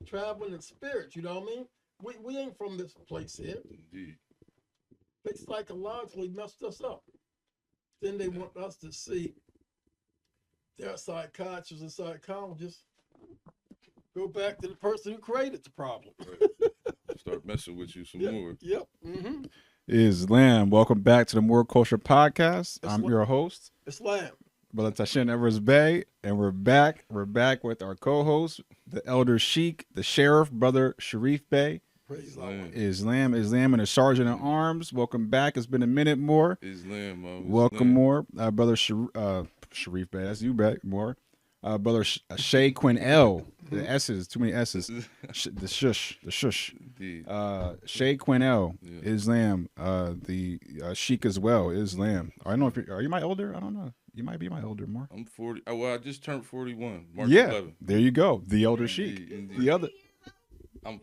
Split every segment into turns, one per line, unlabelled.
traveling in spirit. You know what I mean? We ain't from this place here.
Indeed.
They psychologically messed us up. Then they want us to see their psychiatrists and psychologists go back to the person who created the problem.
Right. Start messing with you some more.
Yep. Mm-hmm.
Islam. Welcome back to the Moor Culture Podcast. I'm your host,
Islam.
Brother Tashin Evers Bey, and we're back. We're back with our co-host, the Elder Sheikh, the Sheriff, Brother Sharif Bey.
Praise Allah.
Islam, and the Sergeant at Arms. Welcome back. It's been a minute, Moor.
Islam, Islam.
Welcome, Moor. Brother Sharif Bey, that's you back, Moor. Brother Shay Quinn L. The S's, too many S's. The shush.
Indeed.
Shay Quinn L. Islam. The Sheikh as well. Islam. I don't know if are you my elder? I don't know. You might be my elder, Moor.
I'm 40. Oh, well, I just turned 41. March
Yeah,
11th.
there you go. The elder Sheikh.
Indeed.
The other.
I'm.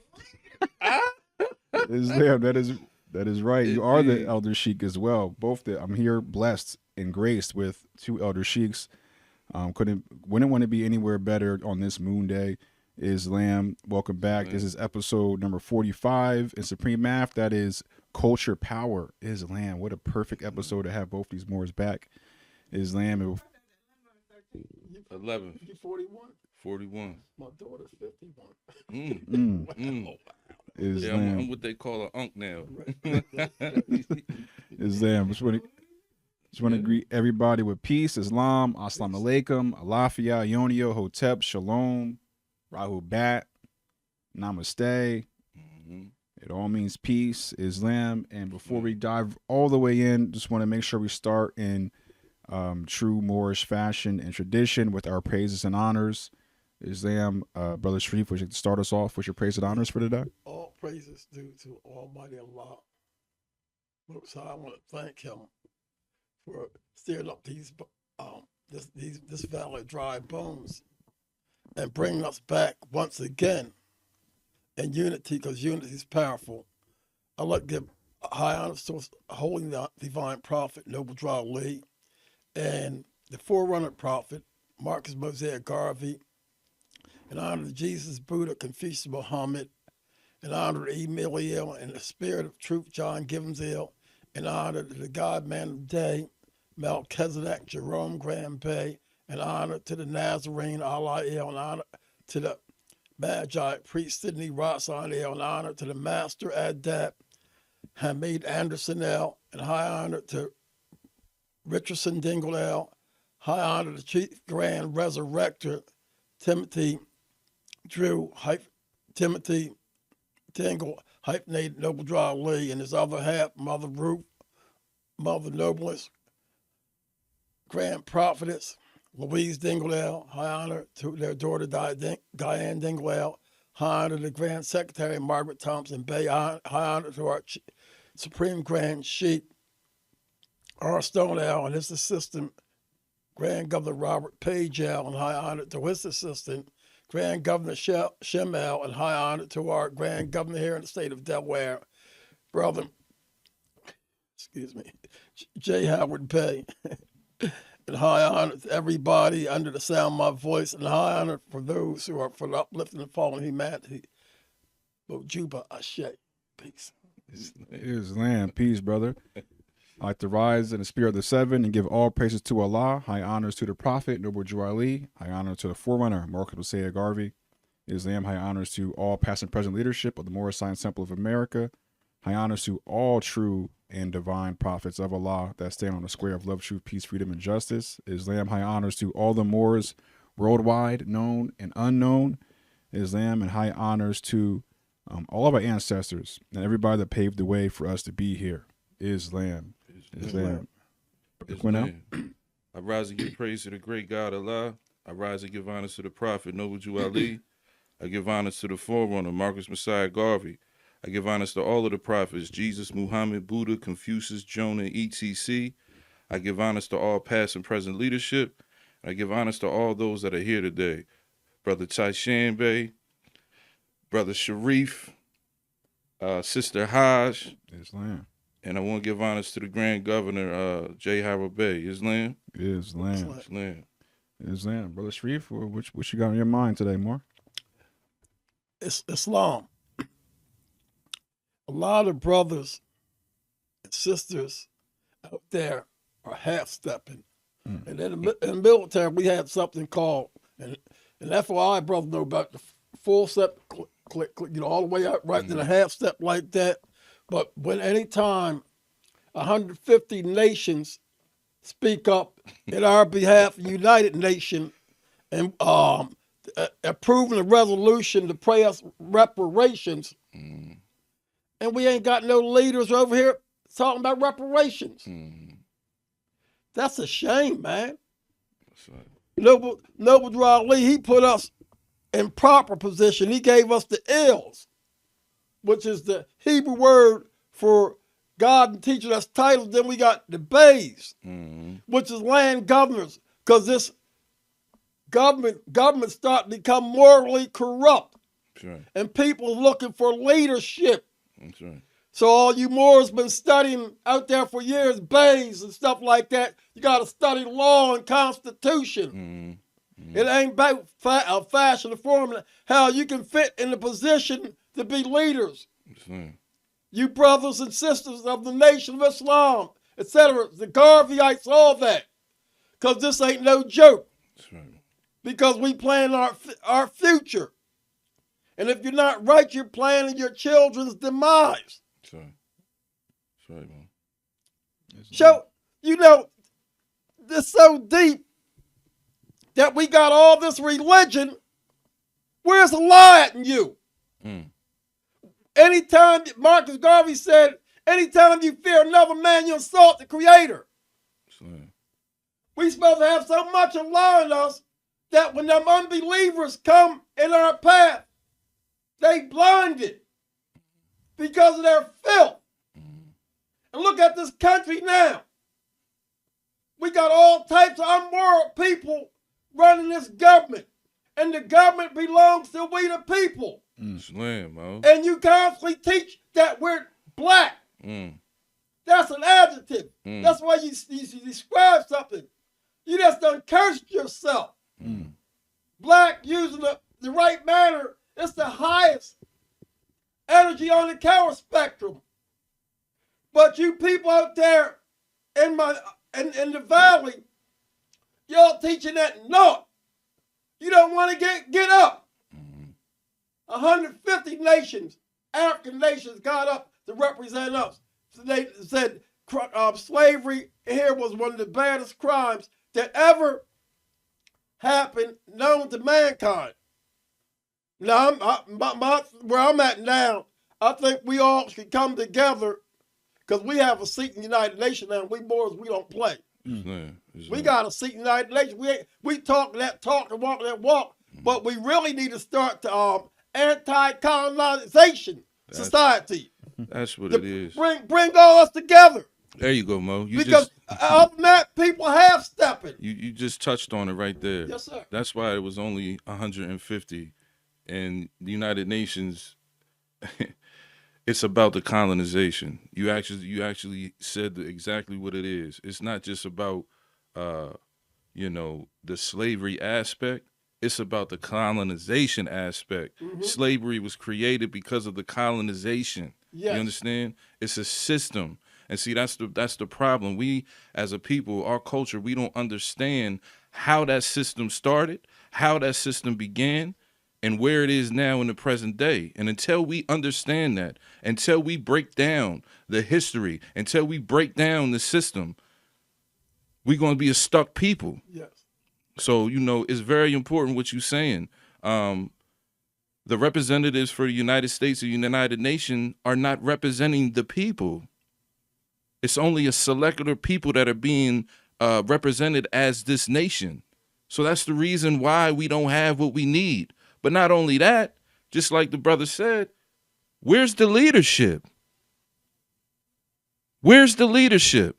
Islam. That is right. You are the elder Sheikh as well. I'm here blessed and graced with two elder Sheikhs. Wouldn't want to be anywhere better on this moon day. Islam, welcome back. This is episode number 45 in Supreme Math. That is Culture Power. Islam, what a perfect episode to have both these Moors back. Islam.
11.
You 41?
41.
My daughter's 51.
Wow.
Islam.
Yeah, I'm what they call an unk now.
Islam. Just want to greet everybody with peace. Islam, Assalamu alaikum, Alafia, Yonio, Hotep, Shalom, Rahu Bat, Namaste.
Mm-hmm.
It all means peace, Islam. And before we dive all the way in, just want to make sure we start in true Moorish fashion and tradition with our praises and honors. Islam, Brother Sharif, would you start us off with your praise and honors for today?
All praises due to Almighty Allah. So I want to thank Him for stirring up this valley of dry bones and bringing us back once again in unity, because unity is powerful. I'd like to give high honors to Holy Divine Prophet Noble Drew Ali and the forerunner prophet Marcus Mosaic Garvey, in honor of Jesus, Buddha, Confucius, Muhammad, in honor of Emilio and the Spirit of Truth, John Givensdale, in honor of the God-Man of the Day, Melchizedek, Jerome Graham Bey, in honor to the Nazarene, Allah El, in honor to the Magi, Priest Sidney Rossan El, in honor to the Master Adat, Hamid Anderson El, and high honor to Richardson Dingle El, high honor to Chief Grand Resurrector, Timothy Drew, Timothy Dingle, hyphenated Noble Drew Ali, and his other half, Mother Ruth, Mother Noblest, Grand Prophetess, Louise Dinglell, high honor to their daughter Diane Dinglell, high honor to the Grand Secretary Margaret Thompson Bay, high honor to our Supreme Grand Sheikh R. Stonell and his assistant Grand Governor Robert Page L, and high honor to his assistant Grand Governor Shem L, and high honor to our Grand Governor here in the state of Delaware, Brother, J. Howard Bey. And high honor to everybody under the sound of my voice, and high honor for those who are for the uplifting and fallen humanity. Bojuba Ashe. Peace.
Islam, peace, brother. I'd like to rise in the spirit of the seven and give all praises to Allah. High honors to the Prophet, Noble Drew Ali. High honor to the forerunner, Marcus Mosiah Garvey. Islam, high honors to all past and present leadership of the Moorish Science Temple of America. High honors to all true and divine prophets of Allah that stand on the square of love, truth, peace, freedom, and justice. Islam, high honors to all the Moors worldwide, known and unknown. Islam, and high honors to all of our ancestors and everybody that paved the way for us to be here. Islam. Islam.
I rise and give praise to the great God Allah. I rise and give honors to the Prophet Noble Drew Ali. I give honors to the forerunner Marcus Mosiah Garvey. I give honors to all of the prophets, Jesus, Muhammad, Buddha, Confucius, Jonah, etc. I give honors to all past and present leadership. I give honors to all those that are here today. Brother Taishan Bey, Brother Sharif, Sister Haj.
Islam.
And I want to give honors to the Grand Governor, J. Howard Bey. Islam?
Islam.
Islam.
Islam. Brother Sharif, what you got on your mind today, Moor?
Islam. A lot of brothers and sisters out there are half stepping. And in the military, we have something called, and FYI, brothers know about the full step, all the way out right to the half step like that. But when any time 150 nations speak up in our behalf, United Nation, and approving a resolution to pay us reparations, and we ain't got no leaders over here talking about reparations. That's a shame, man.
That's right.
Noble Drew Ali, he put us in proper position. He gave us the ills, which is the Hebrew word for God and teaching us titles. Then we got the bays, which is land governors, because this government start to become morally corrupt.
That's right.
And people looking for leadership.
That's right.
So all you Moors been studying out there for years, bays and stuff like that, you got to study law and constitution. It ain't about fashion or formula. How you can fit in the position to be leaders.
That's right.
You brothers and sisters of the Nation of Islam, etc., the Garveyites, all that. Because this ain't no joke.
That's right.
Because we plan our future. And if you're not right, you're planning your children's demise.
That's right. That's right, man.
So, this so deep that we got all this religion. Where's the lie in you? Anytime, Marcus Garvey said, anytime you fear another man, you insult the Creator.
That's right.
We supposed to have so much of law in us that when them unbelievers come in our path, they blinded because of their filth. And look at this country now. We got all types of immoral people running this government. And the government belongs to we the people.
Slam, Mo.
And you constantly teach that we're black. That's an adjective. That's why you describe something. You just done cursed yourself. Black, using the right manner, it's the highest energy on the color spectrum. But you people out there in the valley, y'all teaching that no. You don't want to get up. 150 nations, African nations, got up to represent us. So they said slavery here was one of the baddest crimes that ever happened known to mankind. Now, where I'm at now, I think we all should come together because we have a seat in the United Nations now. We Moors, we don't play. We got a seat in the United Nations. We talk that talk and walk that walk, but we really need to start the anti-colonization society.
That's what it is.
Bring all us together.
There you go, Mo.
Because other than that, people half stepping.
You just touched on it right there.
Yes, sir.
That's why it was only 150, and the United Nations. It's about the colonization. You actually said exactly what it is. It's not just about the slavery aspect. It's about the colonization aspect. Slavery was created because of the colonization.
Yes.
You understand? It's a system. And see, that's the problem. We, as a people, our culture, we don't understand how that system started, how that system began, and where it is now in the present day. And until we understand that, until we break down the history, until we break down the system, we're going to be a stuck people.
Yes.
So, it's very important what you're saying. The representatives for the United States or United Nations are not representing the people. It's only a select of people that are being represented as this nation. So that's the reason why we don't have what we need. But not only that, just like the brother said, where's the leadership? Where's the leadership?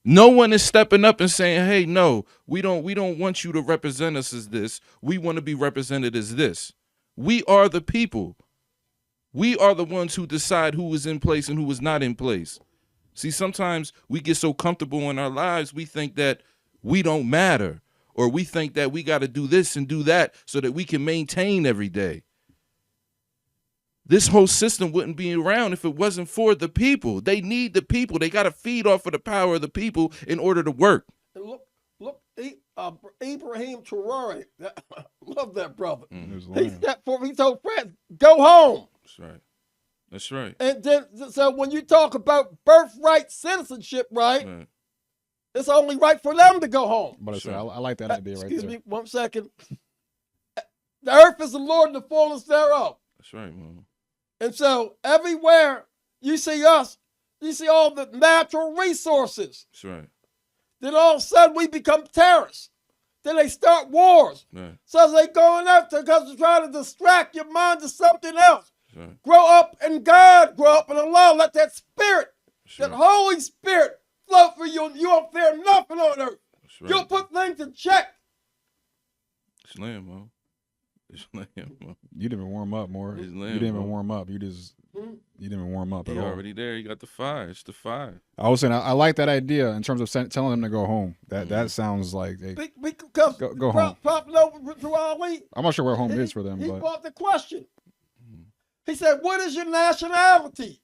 No one is stepping up and saying, hey, no, we don't want you to represent us as this. We want to be represented as this. We are the people. We are the ones who decide who is in place and who is not in place. See, sometimes we get so comfortable in our lives, we think that we don't matter. Or we think that we got to do this and do that so that we can maintain every day. this whole system wouldn't be around if it wasn't for the people. They need the people. They got to feed off of the power of the people in order to work.
And look, Ibrahim Traore, love that brother. He stepped forward. He told France, "Go home."
That's right. That's right.
And then, so when you talk about birthright citizenship, right, it's only right for them to go home.
But I like that idea right there.
Excuse me, 1 second. The earth is the Lord and the fullness thereof.
That's right, man.
And so everywhere you see us, you see all the natural resources.
That's right.
Then all of a sudden we become terrorists. Then they start wars.
Right.
So they going after because they're trying to distract your mind to something else.
Right.
Grow up in God, grow up in Allah. Let that spirit, that Holy Spirit flow for you. You won't fear nothing on earth.
Right.
You'll put things in check.
Slam, man. Slam, man.
You didn't even warm up, Moor. You didn't even warm up. You didn't even warm up at all.
You're already there. You got the fire. It's the fire.
I was saying I like that idea in terms of telling them to go home. That sounds like
Because
go home.
Prophet Ali,
I'm not sure where home is for them.
He
But
brought the question. He said, "What is your nationality?"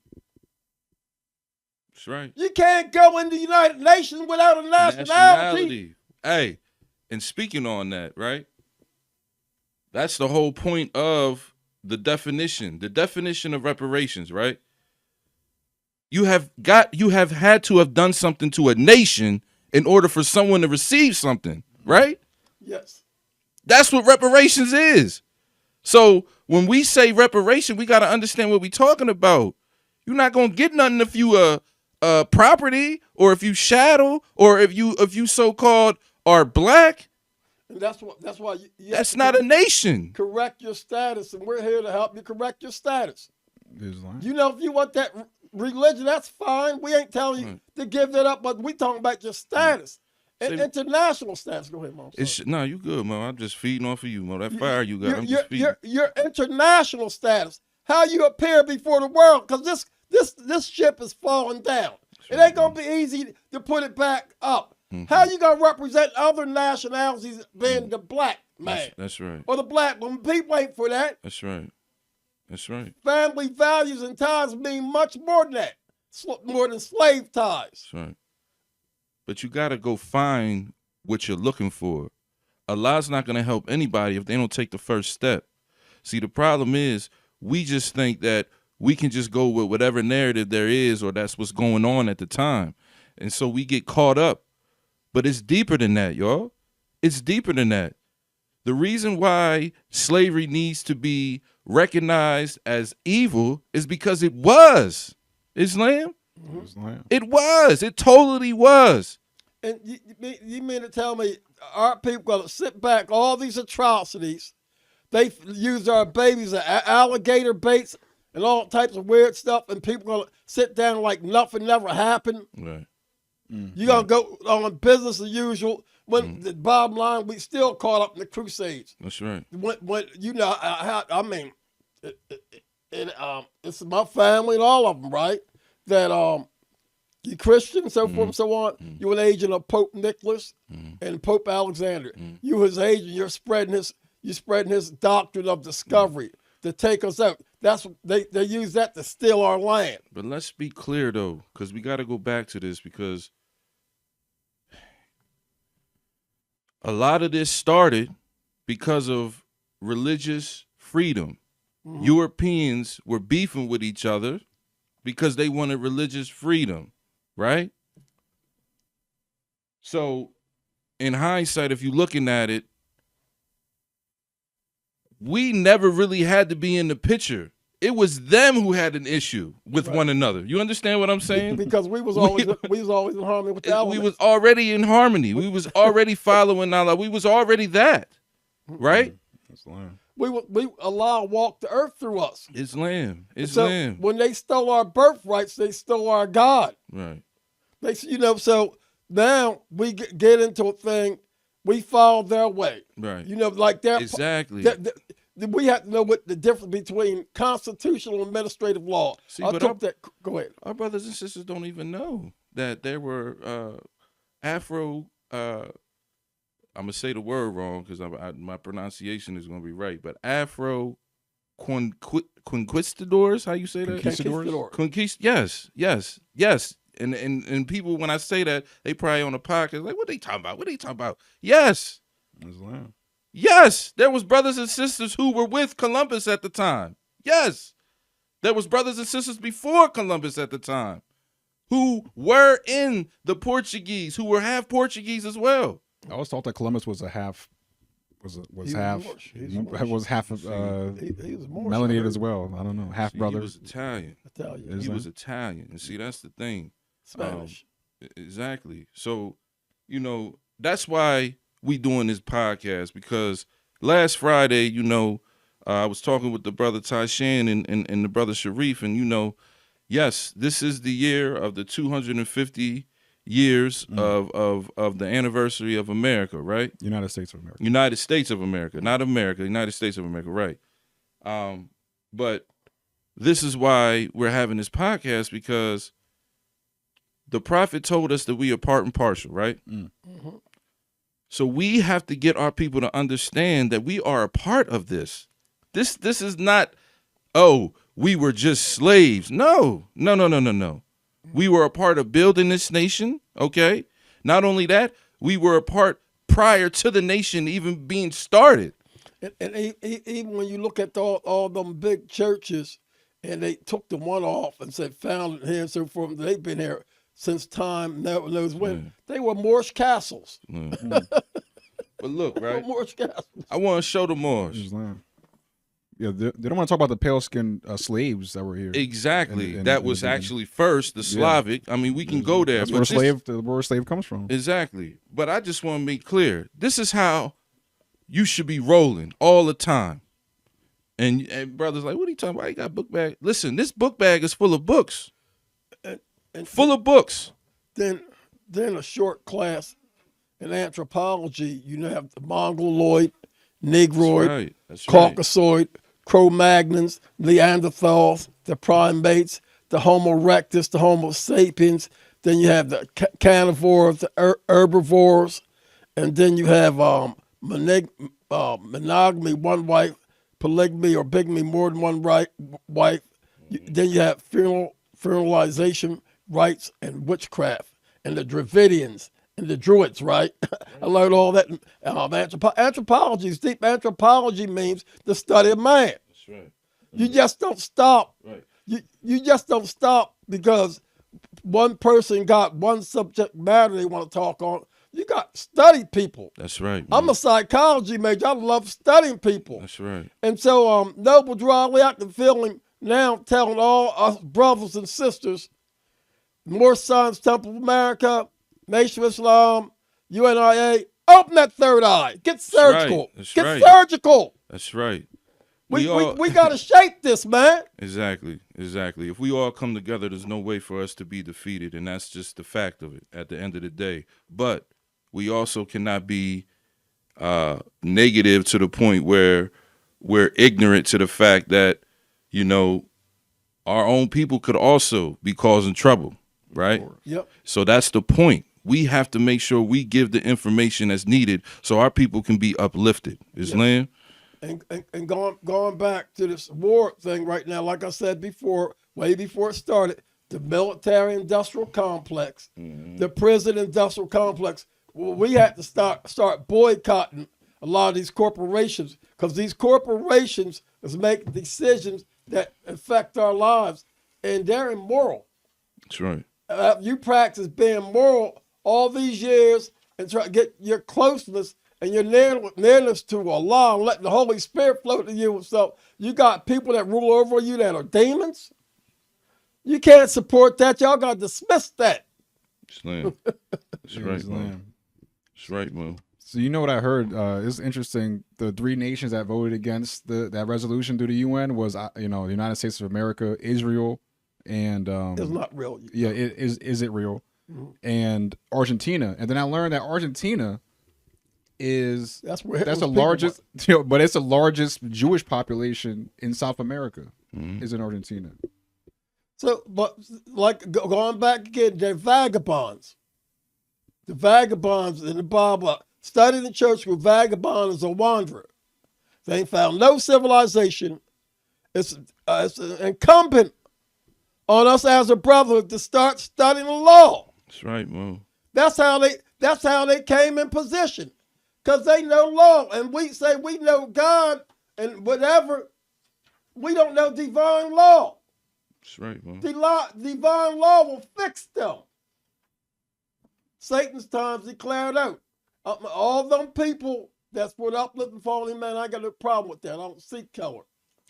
That's right.
You can't go in the United Nations without a nationality.
Hey, and speaking on that, right? That's the whole point of the definition of reparations, right? You have had to have done something to a nation in order for someone to receive something, right?
Yes.
That's what reparations is. So when we say reparation, we got to understand what we're talking about. You're not going to get nothing if you property, or if you shadow, or if you so-called are black.
And that's why you
that's not a nation.
Correct your status, and we're here to help you correct your status.
Islam.
You know, if you want that religion, that's fine. We ain't telling you to give that up, but we talking about your status. And international status. Go ahead, Mom.
No, you good, Mom. I'm just feeding off of you, Mom. That fire you got. I'm just feeding.
Your international status, how you appear before the world, because this ship is falling down. It ain't gonna be easy to put it back up. How you gonna represent other nationalities being the black man?
That's right.
Or the black woman? People ain't for that.
That's right. That's right.
Family values and ties mean much more than that. More than slave ties.
That's right. But you got to go find what you're looking for. Allah's not going to help anybody if they don't take the first step. See, the problem is we just think that we can just go with whatever narrative there is, or that's what's going on at the time. And so we get caught up. But it's deeper than that, y'all. It's deeper than that. The reason why slavery needs to be recognized as evil is because it was. Islam? It was. It totally was.
And you mean to tell me our people going to sit back, all these atrocities, they use our babies as alligator baits and all types of weird stuff, and people going to sit down like nothing never happened?
Right.
You're going to go on business as usual. When the bottom line, we still caught up in the Crusades.
That's right.
When you know, I mean, it's my family and all of them, right? That you Christian, so forth and so on. You're an agent of Pope Nicholas and Pope Alexander. You his agent. You're spreading his doctrine of discovery to take us out. That's they use that to steal our land.
But let's be clear though, because we got to go back to this, because a lot of this started because of religious freedom. Europeans were beefing with each other because they wanted religious freedom, right? So in hindsight, if you're looking at it, we never really had to be in the picture. It was them who had an issue with one another. You understand what I'm saying?
Because we was always in harmony with the elements.
We was already in harmony. We was already following Allah. We was already that, right?
Islam.
Allah walked the earth through us.
Islam.
So when they stole our birthrights, they stole our God.
Right.
So now we get into a thing. We follow their way.
Right.
Like that.
Exactly.
We have to know what the difference between constitutional and administrative law.
See,
go ahead.
Our brothers and sisters don't even know that there were Afro. I'm gonna say the word wrong because my pronunciation is gonna be right, but Afro conquistadors. How you say that?
Conquistadors?
Yes. And people, when I say that, they probably on the podcast like, what they talking about? What they talking about? Yes.
Islam.
Yes. There was brothers and sisters who were with Columbus at the time. Yes. There was brothers and sisters before Columbus at the time who were in the Portuguese, who were half Portuguese as well.
I always thought that Columbus was a half. Was half
Moorish.
was half
He was Moorish.
melanated as well. I don't know, half
See,
brother.
He was Italian.
Italian.
He was Italian. And see, that's the thing.
Spanish.
Exactly. So, that's why we doing this podcast, because last Friday, I was talking with the brother Tyshan and the brother Sharif, and yes, this is the year of the 250 years of the anniversary of America, right?
United States of America.
United States of America, not America. United States of America, right? But this is why we're having this podcast, because the prophet told us that we are part and partial, right?
Mm-hmm.
So we have to get our people to understand that we are a part of this. This is not, oh, we were just slaves. No. We were a part of building this nation, okay? Not only that, we were a part prior to the nation even being started.
And even when you look at all them big churches, and they took the one off and said founded here and so forth, they've been here since time never knows when. They were Moorish castles.
But look, right?
Moorish castles.
I want to show the Moors.
Islam. Yeah, they don't want to talk about the pale skinned slaves that were here.
Exactly. That was actually first the Slavic. I mean, we can go there.
That's
but
where the word slave comes from.
Exactly. But I just want to make clear, this is how you should be rolling all the time. And brothers like, what are you talking about? You got a book bag. Listen, this book bag is full of books.
And
full of books.
Then a short class in anthropology, you have the Mongoloid, Negroid, Caucasoid, Cro-Magnons, Neanderthals, the primates, the Homo erectus, the Homo sapiens. Then you have the carnivores, the herbivores, and then you have monogamy, one wife, polygamy or bigamy, more than one wife. Then you have fertilization rites and witchcraft, and the Dravidians and the Druids, right? I learned all that. Anthropology is deep. Anthropology means the study of man.
That's right.
You just don't stop.
Right.
You just don't stop because one person got one subject matter they want to talk on. You got study people.
That's right.
I'm a psychology major. I love studying people.
That's right.
And so Noble Dryly, I can feel him now telling all us brothers and sisters, Moor Sons Temple of America, Nation of Islam, UNIA, open that third eye. Get surgical. Get surgical.
That's right.
We got to shape this, man.
Exactly. If we all come together, there's no way for us to be defeated, and that's just the fact of it at the end of the day. But we also cannot be negative to the point where we're ignorant to the fact that, our own people could also be causing trouble, right?
Yep.
So that's the point. We have to make sure we give the information that's needed so our people can be uplifted. Islam?
And going back to this war thing right now, like I said before, way before it started, the military-industrial complex, the prison-industrial complex, well, we had to start boycotting a lot of these corporations because these corporations is making decisions that affect our lives, and they're immoral.
That's right.
You practice being moral all these years and try to get your closeness and your nearness to Allah and let the Holy Spirit flow to you. So you got people that rule over you that are demons. You can't support that. Y'all got to dismiss that.
Islam. That's right, man. That's right, man.
So you know what I heard? It's interesting. The three nations that voted against that resolution to the UN was, the United States of America, Israel, and
it's not real.
Yeah, is it real? Mm-hmm. And Argentina. And then I learned that Argentina is that's the largest, but it's the largest Jewish population in South America. Is in Argentina.
So, but like going back again, they're vagabonds. The vagabonds in the Bible. Study the church with vagabond is a wanderer. They ain't found no civilization, it's incumbent on us as a brotherhood to start studying the law.
That's right, Mo.
That's how they came in position, because they know law, and we say we know God and whatever. We don't know divine law.
That's right, Mo.
Divine law will fix them. Satan's times declared out. All them people that's for the uplifting falling man, I got no problem with that. I don't seek color.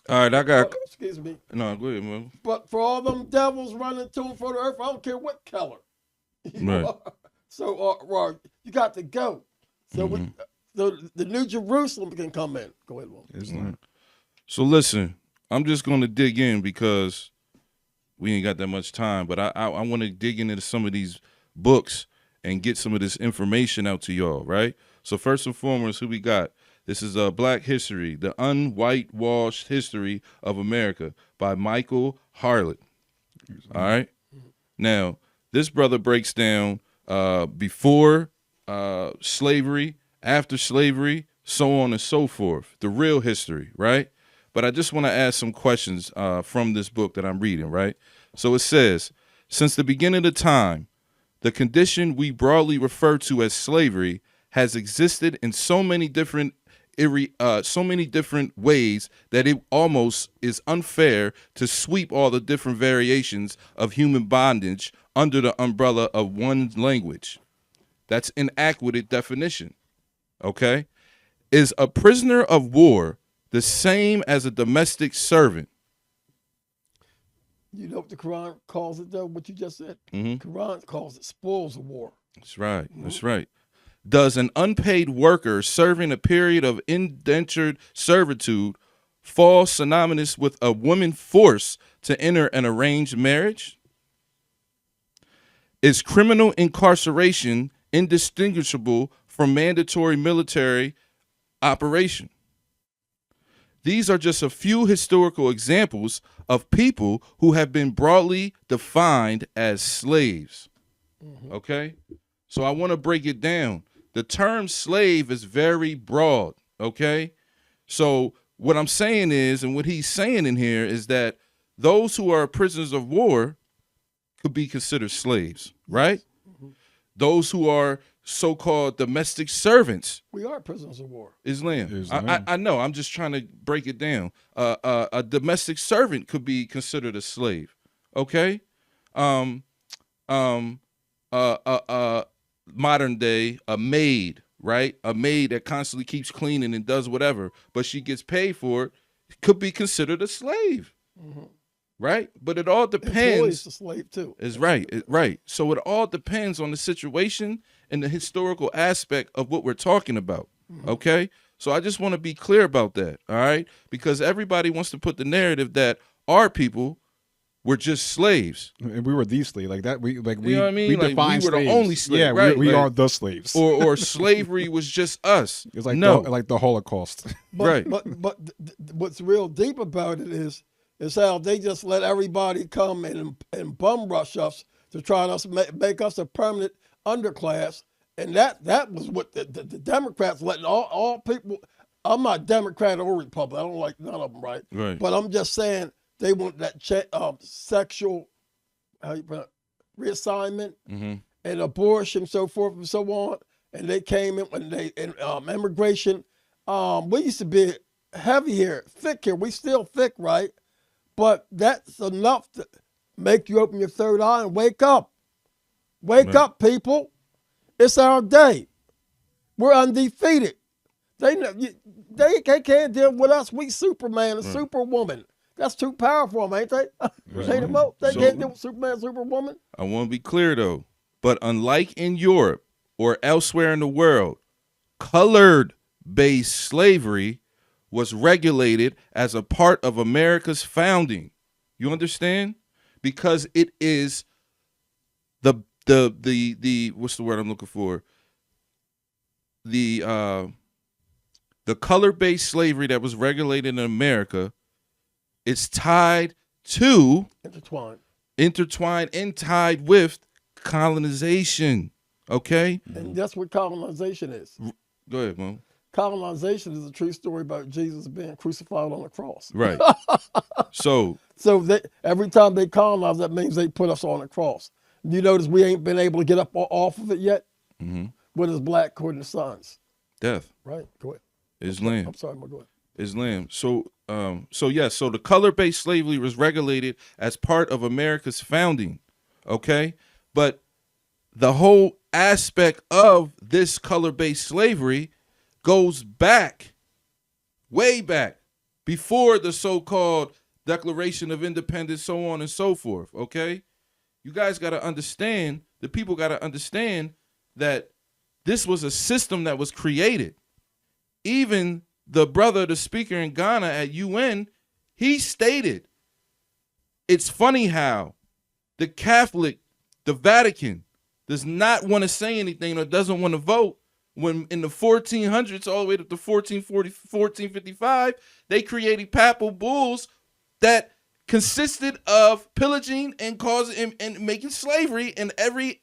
All right, I got.
Excuse me.
No, go ahead, Mo.
But for all them devils running to and for the earth, I don't care what color.
Right.
So you got to go. So the New Jerusalem can come in. Go ahead, Will.
Islam.
So listen, I'm just going to dig in because we ain't got that much time, but I want to dig into some of these books and get some of this information out to y'all, right? So first and foremost, who we got? This is Black History, the Unwhitewashed History of America by Michael Harlett. All right? Now, this brother breaks down before slavery, after slavery, so on and so forth, the real history, right? But I just want to ask some questions from this book that I'm reading, right? So it says, since the beginning of time, the condition we broadly refer to as slavery has existed in so many different ways that it almost is unfair to sweep all the different variations of human bondage under the umbrella of one language. That's an inadequate definition. Okay? Is a prisoner of war the same as a domestic servant?
You know what the Quran calls it, though, what you just said?
Mm-hmm.
Quran calls it spoils of war.
That's right. That's right. Does an unpaid worker serving a period of indentured servitude fall synonymous with a woman forced to enter an arranged marriage? Is criminal incarceration indistinguishable from mandatory military operation? These are just a few historical examples of people who have been broadly defined as slaves. Okay? So I want to break it down. The term slave is very broad, okay? So what I'm saying is, and what he's saying in here is that those who are prisoners of war could be considered slaves, right? Those who are so-called domestic servants.
We are prisoners of war.
Islam. I know. I'm just trying to break it down. A domestic servant could be considered a slave. Okay. Modern day, a maid, right? A maid that constantly keeps cleaning and does whatever, but she gets paid for it, could be considered a slave. Right? But it all depends.
Employees a slave too.
Is right. Right. So it all depends on the situation and the historical aspect of what we're talking about. Okay? So I just want to be clear about that. All right? Because everybody wants to put the narrative that our people were just slaves.
And we were the slave. Like that,
You know what I mean?
we
Like,
defined
we were the
slaves.
only slave.
Yeah,
right?
we
Like,
are the slaves.
or slavery was just us.
It's like
no.
like the Holocaust.
But what's real deep about it is how they just let everybody come and bum rush us to try to make us a permanent underclass, and that was what the Democrats letting all people. I'm not Democrat or Republican. I don't like none of them, right?
Right.
But I'm just saying they want that sexual reassignment and abortion, so forth and so on. And they came in when they immigration. We used to be heavy here, thick here. We still thick, right? But that's enough to make you open your third eye and wake up. Wake up, people. It's our day. We're undefeated. They can't deal with us. We Superman and Superwoman. That's too powerful, ain't they? They can't deal with Superman, Superwoman.
I want to be clear, though. But unlike in Europe or elsewhere in the world, colored-based slavery was regulated as a part of America's founding. You understand? Because it is the what's the word I'm looking for? The color-based slavery that was regulated in America is tied to intertwined and tied with colonization. Okay?
And that's what colonization is.
Go ahead, Mo.
colonization is a true story about Jesus being crucified on the cross.
Right. So
So every time they colonize, that means they put us on the cross. You notice we ain't been able to get up off of it yet.
mm-hmm.
With his black corded sons.
Death.
Right. Go ahead.
Islam.
I'm sorry, go ahead.
Islam. So so the color-based slavery was regulated as part of America's founding. Okay, but the whole aspect of this color-based slavery goes back, way back, before the so-called Declaration of Independence, so on and so forth. Okay, you guys got to understand. The people got to understand that this was a system that was created. Even the speaker in Ghana at UN, he stated, it's funny how the Catholic, the Vatican, does not want to say anything or doesn't want to vote when in the 1400s all the way up to 1455, they created papal bulls that consisted of pillaging and causing and making slavery in every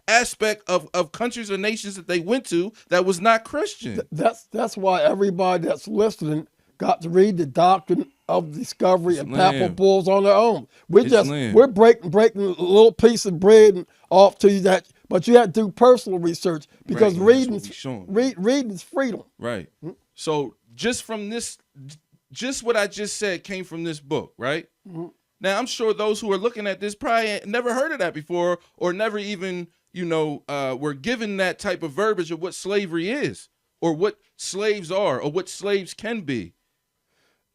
aspect of countries or nations that they went to that was not Christian.
That's why everybody that's listening got to read the Doctrine of Discovery and Papal Bulls on their own. We're breaking a little piece of bread and off to you that, but you have to do personal research because reading's freedom.
Right. So just from this, just what I just said came from this book, right? Mm-hmm. Now I'm sure those who are looking at this probably never heard of that before or never even were given that type of verbiage of what slavery is or what slaves are or what slaves can be.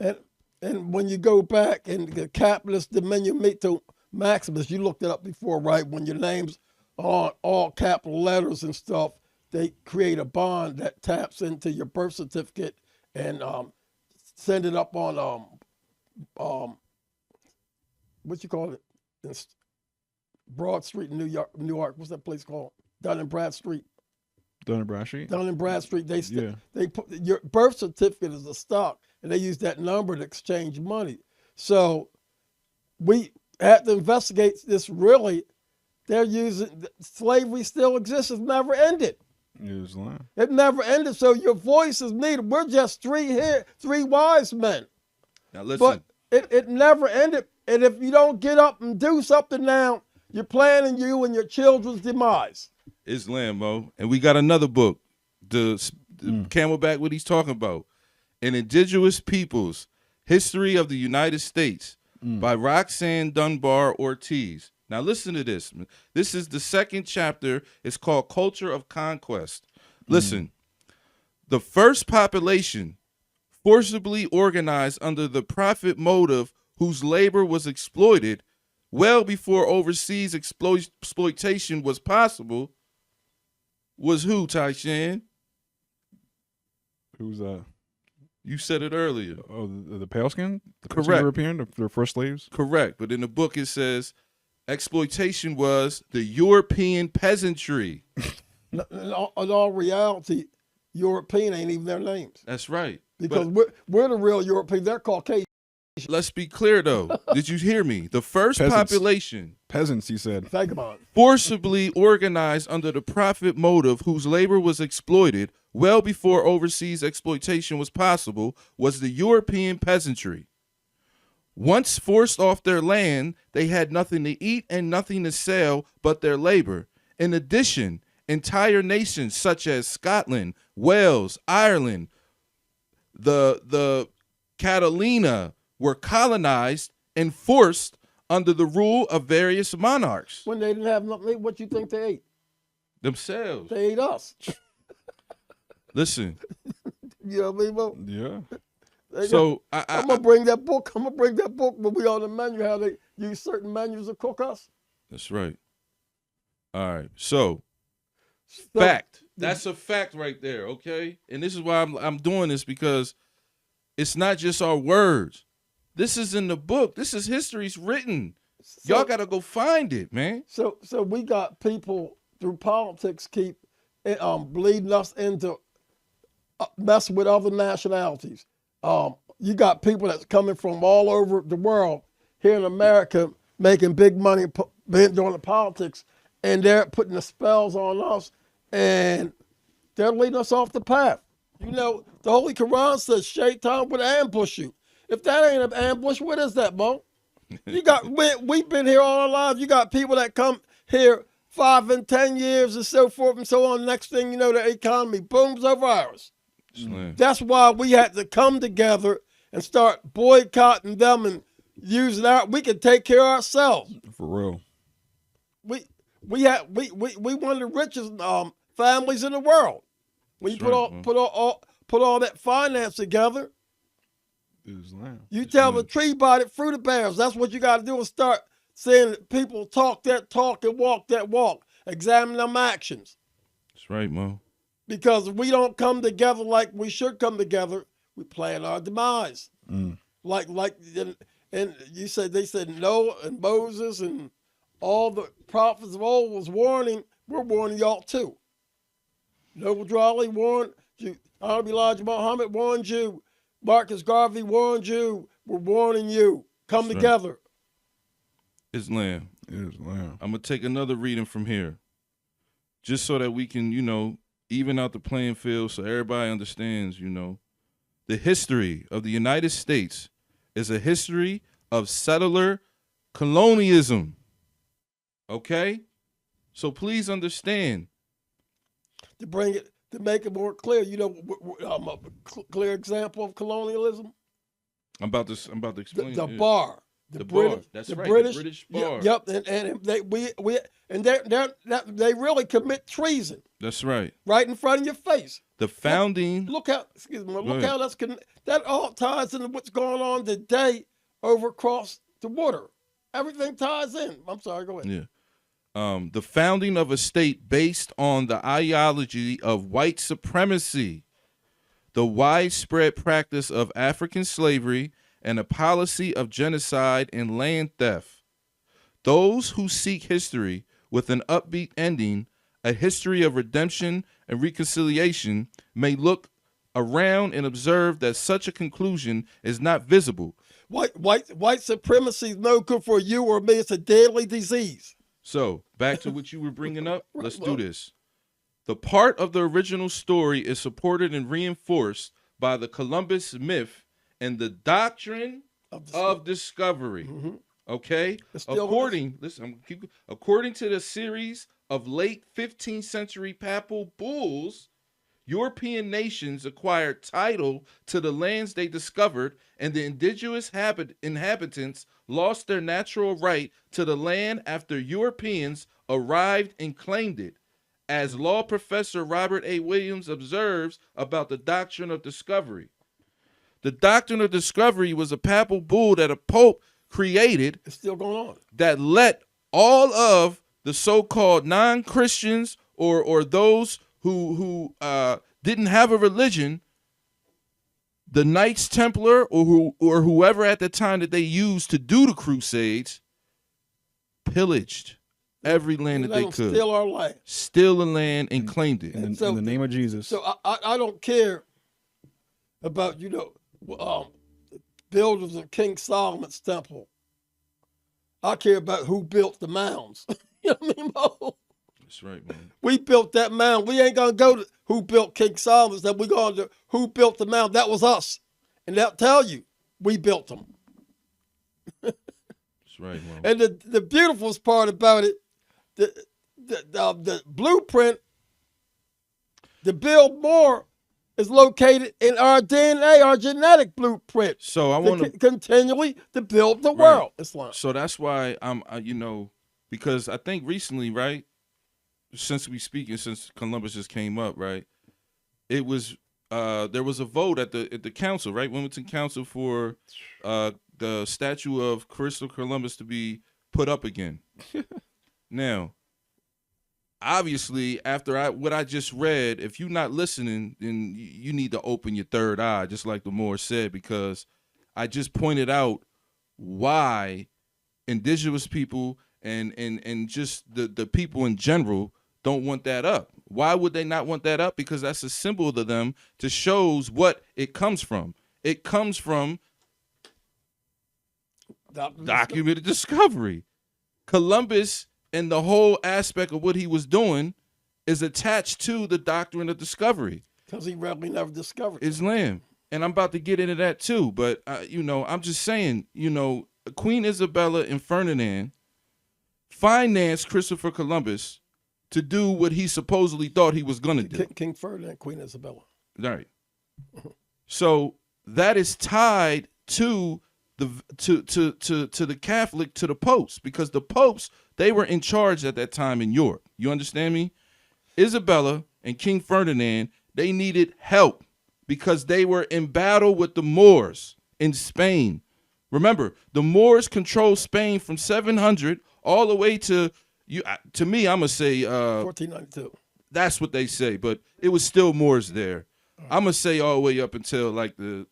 And when you go back and the capitalist diminuendo maximus, you looked it up before, right? When your name's on all capital letters and stuff, they create a bond that taps into your birth certificate and send it up on what you call it? Broad Street in New York. What's that place called? Dun and Bradstreet.
Dun and Bradstreet.
Dun and Bradstreet. They put your birth certificate as a stock, and they use that number to exchange money. So we have to investigate this. Really, they're using slavery. Still exists. It's never ended.
Islam.
It never ended. So your voice is needed. We're just three wise men.
Now listen.
But it never ended. And if you don't get up and do something now, you're planning you and your children's demise.
Islam, Mo. And we got another book, the Camelback, what he's talking about. An Indigenous Peoples, History of the United States by Roxanne Dunbar Ortiz. Now listen to this. This is the second chapter. It's called Culture of Conquest. Listen, the first population forcibly organized under the profit motive whose labor was exploited well before overseas exploitation was possible was who, Taishan?
Who's that?
You said it earlier.
Oh, the pale skin?
Correct.
European, their first slaves?
Correct. But in the book it says exploitation was the European peasantry.
In all reality, European ain't even their names.
That's right.
Because we're the real Europeans. They're Caucasian.
Let's be clear, though. Did you hear me? The first population.
Peasants, he said.
Vagabond.
Forcibly organized under the profit motive whose labor was exploited well before overseas exploitation was possible was the European peasantry. Once forced off their land, they had nothing to eat and nothing to sell but their labor. In addition, entire nations such as Scotland, Wales, Ireland, the Catalina were colonized and forced under the rule of various monarchs.
When they didn't have nothing, what you think they ate?
Themselves.
They ate us.
Listen.
You know what I mean, Mo?
Yeah.
So
I'm gonna bring that book. I'm gonna bring that book when we on the menu. How they use certain menus to cook us.
That's right. All right. So fact. That's a fact right there. Okay. And this is why I'm doing this, because it's not just our words. This is in the book. This is history's written. Y'all got to go find it, man.
So we got people through politics keep bleeding us into messing with other nationalities. You got people that's coming from all over the world here in America making big money doing the politics, and they're putting the spells on us, and they're leading us off the path. You know, the Holy Quran says Shaitan would ambush you. If that ain't an ambush, what is that, Mo? You got we've been here all our lives. You got people that come here 5 and 10 years and so forth and so on. Next thing you know, the economy booms over ours.
Slam.
That's why we had to come together and start boycotting them and using our. We can take care of ourselves.
For real.
We one of the richest families in the world. When you
That's right,
put all that finance together,
Islam.
you tell the tree about it, fruit it bears. That's what you got to do and start saying people talk that talk and walk that walk. Examine them actions.
That's right, Mo.
Because if we don't come together like we should come together, we plan our demise. Like and you said they said Noah and Moses and all the prophets of old was warning. We're warning y'all too. Noble Drawley warned you. Honorable Elijah Muhammad warned you. Marcus Garvey warned you. We're warning you. Come
That's right.
together.
Islam.
Islam.
I'm gonna take another reading from here, just so that we can, even out the playing field, so everybody understands. The history of the United States is a history of settler colonialism. Okay, so please understand.
To make it more clear, a clear example of colonialism.
I'm about to explain
The
it.
bar.
The
British,
bar. That's
the
right.
British,
the British bar.
Yep, and they really commit treason
That's right.
right in front of your face.
The founding.
Look how
ahead.
how that all ties into what's going on today over across the water. Everything ties in. I'm sorry, go ahead.
Yeah. The founding of a state based on the ideology of white supremacy, the widespread practice of African slavery, and a policy of genocide and land theft. Those who seek history with an upbeat ending, a history of redemption and reconciliation, may look around and observe that such a conclusion is not visible.
White supremacy is no good for you or me. It's a deadly disease.
So, back to what you were bringing up. Let's do this. The part of the original story is supported and reinforced by the Columbus myth and the doctrine of discovery.
Mm-hmm.
Okay? According to the series of late 15th century papal bulls, European nations acquired title to the lands they discovered, and the indigenous inhabitants lost their natural right to the land after Europeans arrived and claimed it. As law professor Robert A. Williams observes about the doctrine of discovery. The doctrine of discovery was a papal bull that a pope created.
It's still going on.
That let all of the so-called non-Christians or those who didn't have a religion, the Knights Templar or whoever at the time that they used to do the Crusades, pillaged every land that they could.
Steal our land.
Steal the land and claimed it.
In the name of Jesus.
So I don't care about, builders of King Solomon's temple. I care about who built the mounds. You know what I mean, Mo?
That's right, man.
We built that mound. We ain't gonna go to who built King Solomon's. That we going to who built the mound. That was us, and they'll tell you we built them.
That's right, man.
And the beautiful part about it, the blueprint, the build Moor, is located in our DNA, our genetic blueprint.
So I want to
continually to build the world. Islam.
So that's why I'm, because I think recently, right, since Columbus just came up, right, it was there was a vote at the council, right, Wilmington Council, for the statue of Christopher Columbus to be put up again. Now, obviously, after what I just read, if you're not listening, then you need to open your third eye, just like the Moor said, because I just pointed out why indigenous people and just the people in general don't want that up. Why would they not want that up? Because that's a symbol to them to shows what it comes from. It comes from documented discovery. Columbus and the whole aspect of what he was doing is attached to the doctrine of discovery.
Because he really never discovered it.
Islam. And I'm about to get into that too. But, I'm just saying, Queen Isabella and Ferdinand financed Christopher Columbus to do what he supposedly thought he was going to do.
King Ferdinand, Queen Isabella.
Right. So that is tied to the Catholic, to the popes, because the popes, they were in charge at that time in Europe. You understand me? Isabella and King Ferdinand, they needed help because they were in battle with the Moors in Spain. Remember, the Moors controlled Spain from 700 all the way to me, I'm gonna say
1492.
That's what they say, but it was still Moors there. I'm gonna say all the way up until like the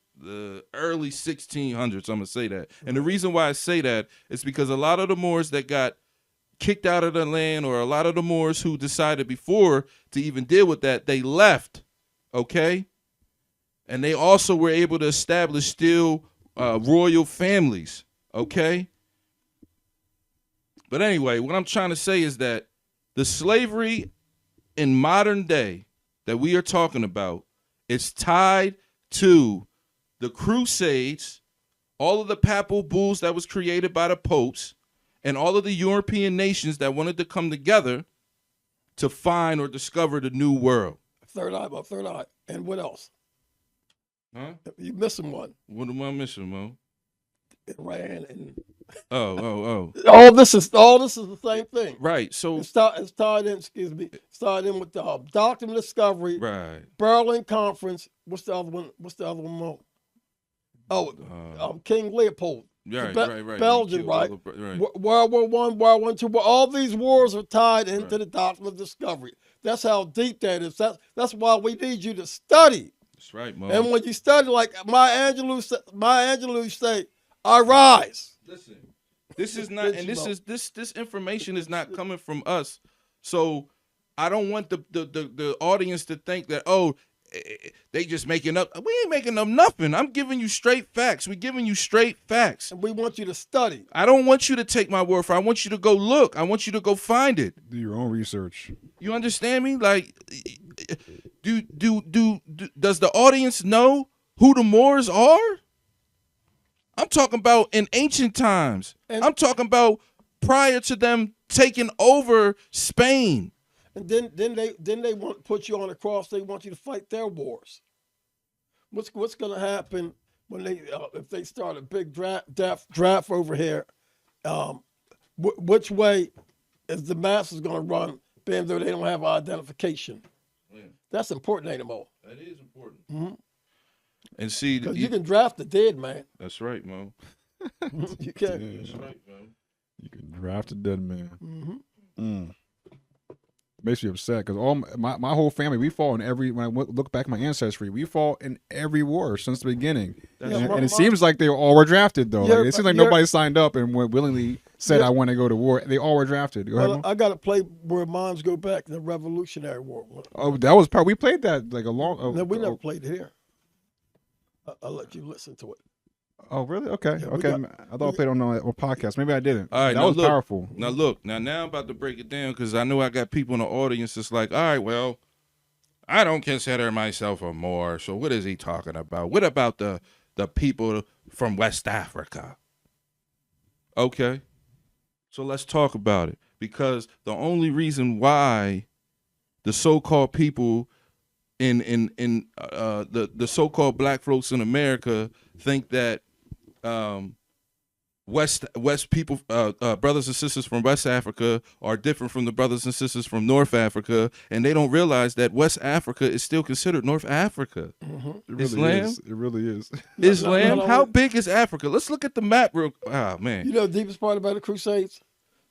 early 1600s. I'm gonna say that, and the reason why I say that is because a lot of the Moors that got kicked out of the land, or a lot of the Moors who decided before to even deal with that, they left. Okay, and they also were able to establish still royal families. Okay. But anyway, what I'm trying to say is that the slavery in modern day that we are talking about is tied to the Crusades, all of the papal bulls that was created by the popes, and all of the European nations that wanted to come together to find or discover the new world.
Third eye. And what else?
Huh?
You missing one.
What am I missing, Mo?
Iran and
Oh.
all this is the same thing.
Right. So
It's tied in. Excuse me. It's tied in with the Doctrine of Discovery,
right.
Berlin Conference. What's the other one? More? Oh, King Leopold.
Right.
Belgium, right? World War I, World War II. All these wars are tied into the Doctrine of Discovery. That's how deep that is. That's why we need you to study.
That's right, Mo.
And when you study, like Maya Angelou say, I rise.
Listen, this is not, and this information is not coming from us. So I don't want the audience to think that, they just making up. We ain't making up nothing. I'm giving you straight facts. We're giving you straight facts.
And we want you to study.
I don't want you to take my word for it. I want you to go look. I want you to go find it.
Do your own research.
You understand me? Like, does the audience know who the Moors are? I'm talking about in ancient times. I'm talking about prior to them taking over Spain.
And then they want to put you on the cross. They want you to fight their wars. What's going to happen when if they start a big draft over here? Which way is the masses going to run, being though they don't have identification? Yeah. That's important, ain't it, Mo?
That is important.
Mm-hmm.
And see,
because you can draft the dead man.
That's right, Mo.
You can.
That's right, Mo.
You can draft a dead man.
Mm-hmm.
Makes me upset because all my whole family, we fought in every. When I look back at my ancestry, we fought in every war since the beginning. And it seems like they all were drafted though. Like, it seems like nobody signed up and willingly said I want to go to war. They all were drafted. Go ahead,
I got to play where moms go back in the Revolutionary War.
Oh, that was part. We played that like a long.
No, we never played it here. I'll let you listen to it.
Oh, really? Okay.
Yeah,
okay. I thought I played on a podcast. Maybe I didn't.
All right,
that was powerful.
Now I'm about to break it down because I know I got people in the audience that's like, all right, well, I don't consider myself a Moor, so what is he talking about? What about the people from West Africa? Okay. So let's talk about it, because the only reason why the so-called people in the so-called black folks in America think that West people, brothers and sisters from West Africa are different from the brothers and sisters from North Africa, and they don't realize that West Africa is still considered North Africa.
Mm-hmm. It really
Islam?
is. It really is.
Islam? How big is Africa? Let's look at the map real. Oh man!
You know the deepest part about the Crusades?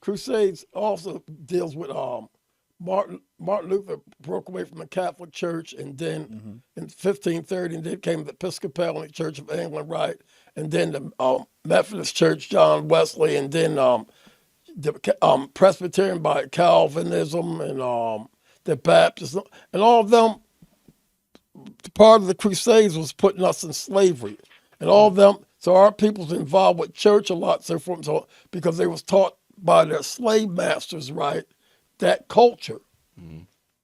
Crusades also deals with Martin Luther broke away from the Catholic Church, and then in 1530, and then came the Episcopalian Church of England, right? And then the Methodist Church, John Wesley, and then the Presbyterian by Calvinism, and the Baptists, and all of them. Part of the Crusades was putting us in slavery, and all of them. So our people's involved with church a lot, so forth, so because they was taught by their slave masters, right? That culture.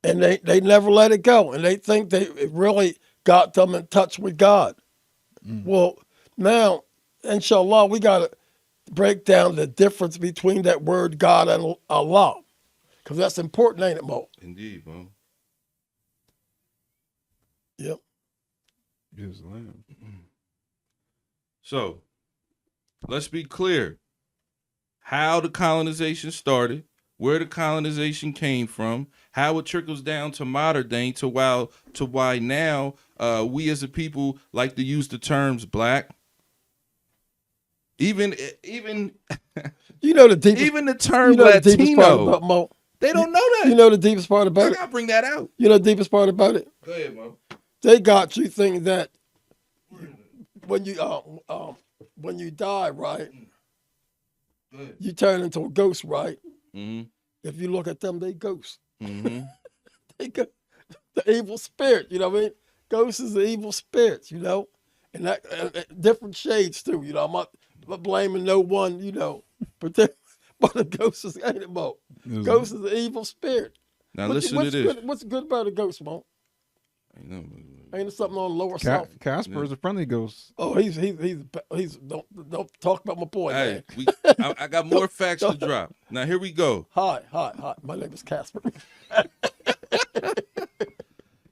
and they never let it go, and they think it really got them in touch with God. Well, now, inshallah, we got to break down the difference between that word God and Allah, because that's important, ain't it, Mo?
Indeed, bro.
Yep.
Islam.
So, let's be clear. How the colonization started, where the colonization came from, how it trickles down to modern day, to why now we as a people like to use the terms black. Even
You know the deepest.
even the term
You know the deepest part
Latino,
about Mo.
they don't know that.
You know the deepest part
I
about it.
gotta bring that out.
You know the deepest part about it.
Go ahead, Mo.
They got you thinking that when you die, right,
Go ahead.
you turn into a ghost, right?
Mm-hmm.
If you look at them, they ghosts.
Mm-hmm.
They go, the evil spirit. You know what I mean? Ghosts is the evil spirits. You know, and that different shades too. You know, I'm not blaming no one. You know, but the ghosts is ain't it, Mo? Ghost is the evil spirit.
Now listen to this.
What's good about a ghost, Mo? Ain't there something on the lower south?
Casper is a friendly ghost.
Oh, he's don't talk about my boy,
Hey,
man.
I got more facts to drop. Now here we go.
Hi. My name is Casper.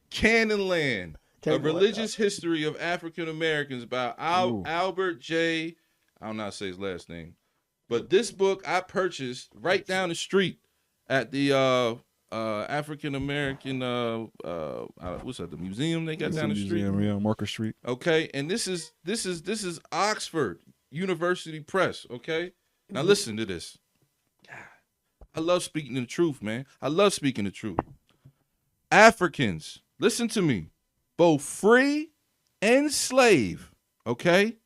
Canaan Land, a
Canaan Land,
religious history of African Americans by Albert J. I don't know how to say his last name, but this book I purchased right down the street at the African American what's that, the museum they got
It's
down
a
the street.
museum, yeah, Market Street.
Okay, and this is Oxford University Press. Okay, now listen to this. I love speaking the truth, man. I love speaking the truth. Africans, listen to me, both free and slave, okay,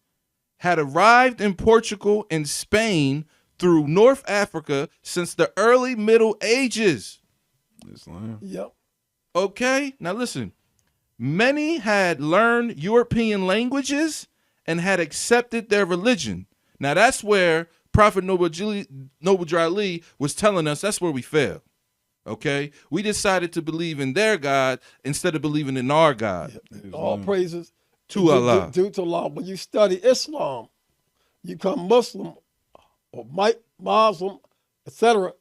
had arrived in Portugal and Spain through North Africa since the early Middle Ages.
Islam.
Yep.
Okay, now listen. Many had learned European languages and had accepted their religion. Now that's where Prophet Noble Drew Ali was telling us that's where we failed. Okay, we decided to believe in their God instead of believing in our God.
All praises
To Allah.
Due to Allah. When you study Islam, you become Muslim or Muslim, etc.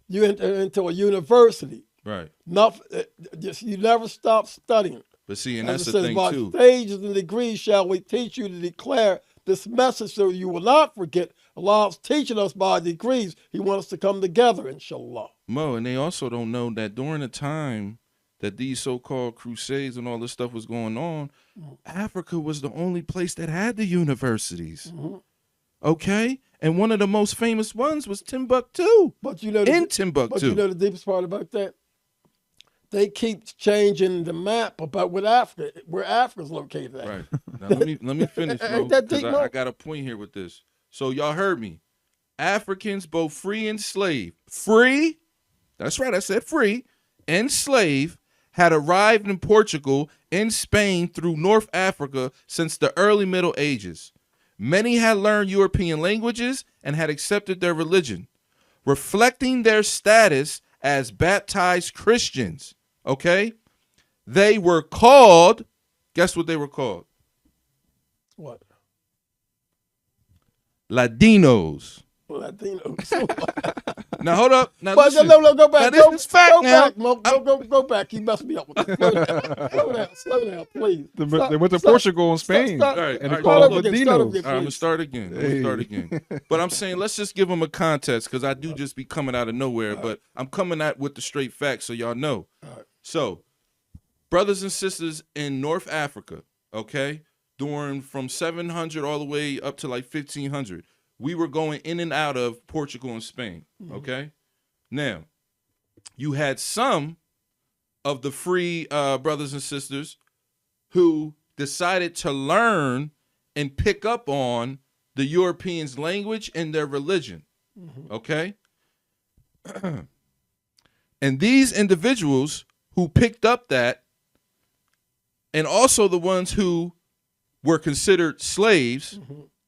You enter into a university.
Right.
You never stop studying.
But see, and
As
that's
it
the
says,
thing
by
too.
stages and degrees shall we teach you to declare this message so you will not forget. Allah's teaching us by degrees. He wants us to come together, inshallah.
Mo, and they also don't know that during the time that these so-called crusades and all this stuff was going on, Africa was the only place that had the universities.
Mm-hmm.
Okay? And one of the most famous ones was Timbuktu.
But you know,
Timbuktu.
But you know the deepest part about that? They keep changing the map about where Africa's located at.
Right. Now let me finish, Mo,
Ain't that
because
deep, Mo?
I got a point here with this. So y'all heard me. Africans, both free and slave. Free, that's right, I said free, and slave, had arrived in Portugal and Spain through North Africa since the early Middle Ages. Many had learned European languages and had accepted their religion, reflecting their status as baptized Christians. Okay? They were called, guess what they were called?
What?
Ladinos.
Latinos.
Now hold up. Now
But
listen.
no, go back.
Now this is fact
go
now.
back, Mo. Go back. You messed me up with that. Slow down, please.
They went to Portugal and Spain.
All right,
and
all
they
right,
called
look,
Ladinos.
All right, I'm gonna start again. But I'm saying let's just give them a context because I do just be coming out of nowhere. But I'm coming out with the straight facts so y'all know. So, brothers and sisters in North Africa, okay, during from 700 all the way up to like 1500, we were going in and out of Portugal and Spain. Okay, now you had some of the free brothers and sisters who decided to learn and pick up on the Europeans' language and their religion. Okay? And these individuals who picked up that, and also the ones who were considered slaves,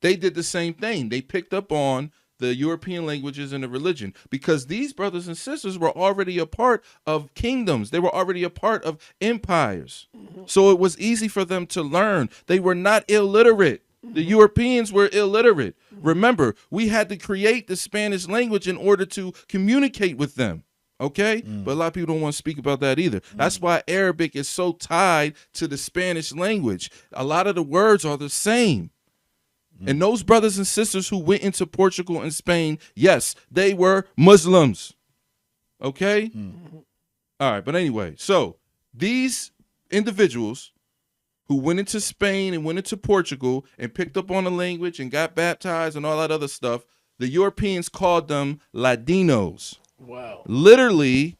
they did the same thing. They picked up on the European languages and the religion, because these brothers and sisters were already a part of kingdoms. They were already a part of empires. So it was easy for them to learn. They were not illiterate. The Europeans were illiterate. Remember, we had to create the Spanish language in order to communicate with them. Okay? But a lot of people don't want to speak about that either. That's why Arabic is so tied to the Spanish language. A lot of the words are the same. And those brothers and sisters who went into Portugal and Spain, yes, they were Muslims. Okay? All right, but anyway, so these individuals who went into Spain and went into Portugal and picked up on the language and got baptized and all that other stuff, the Europeans called them Ladinos.
Wow.
Literally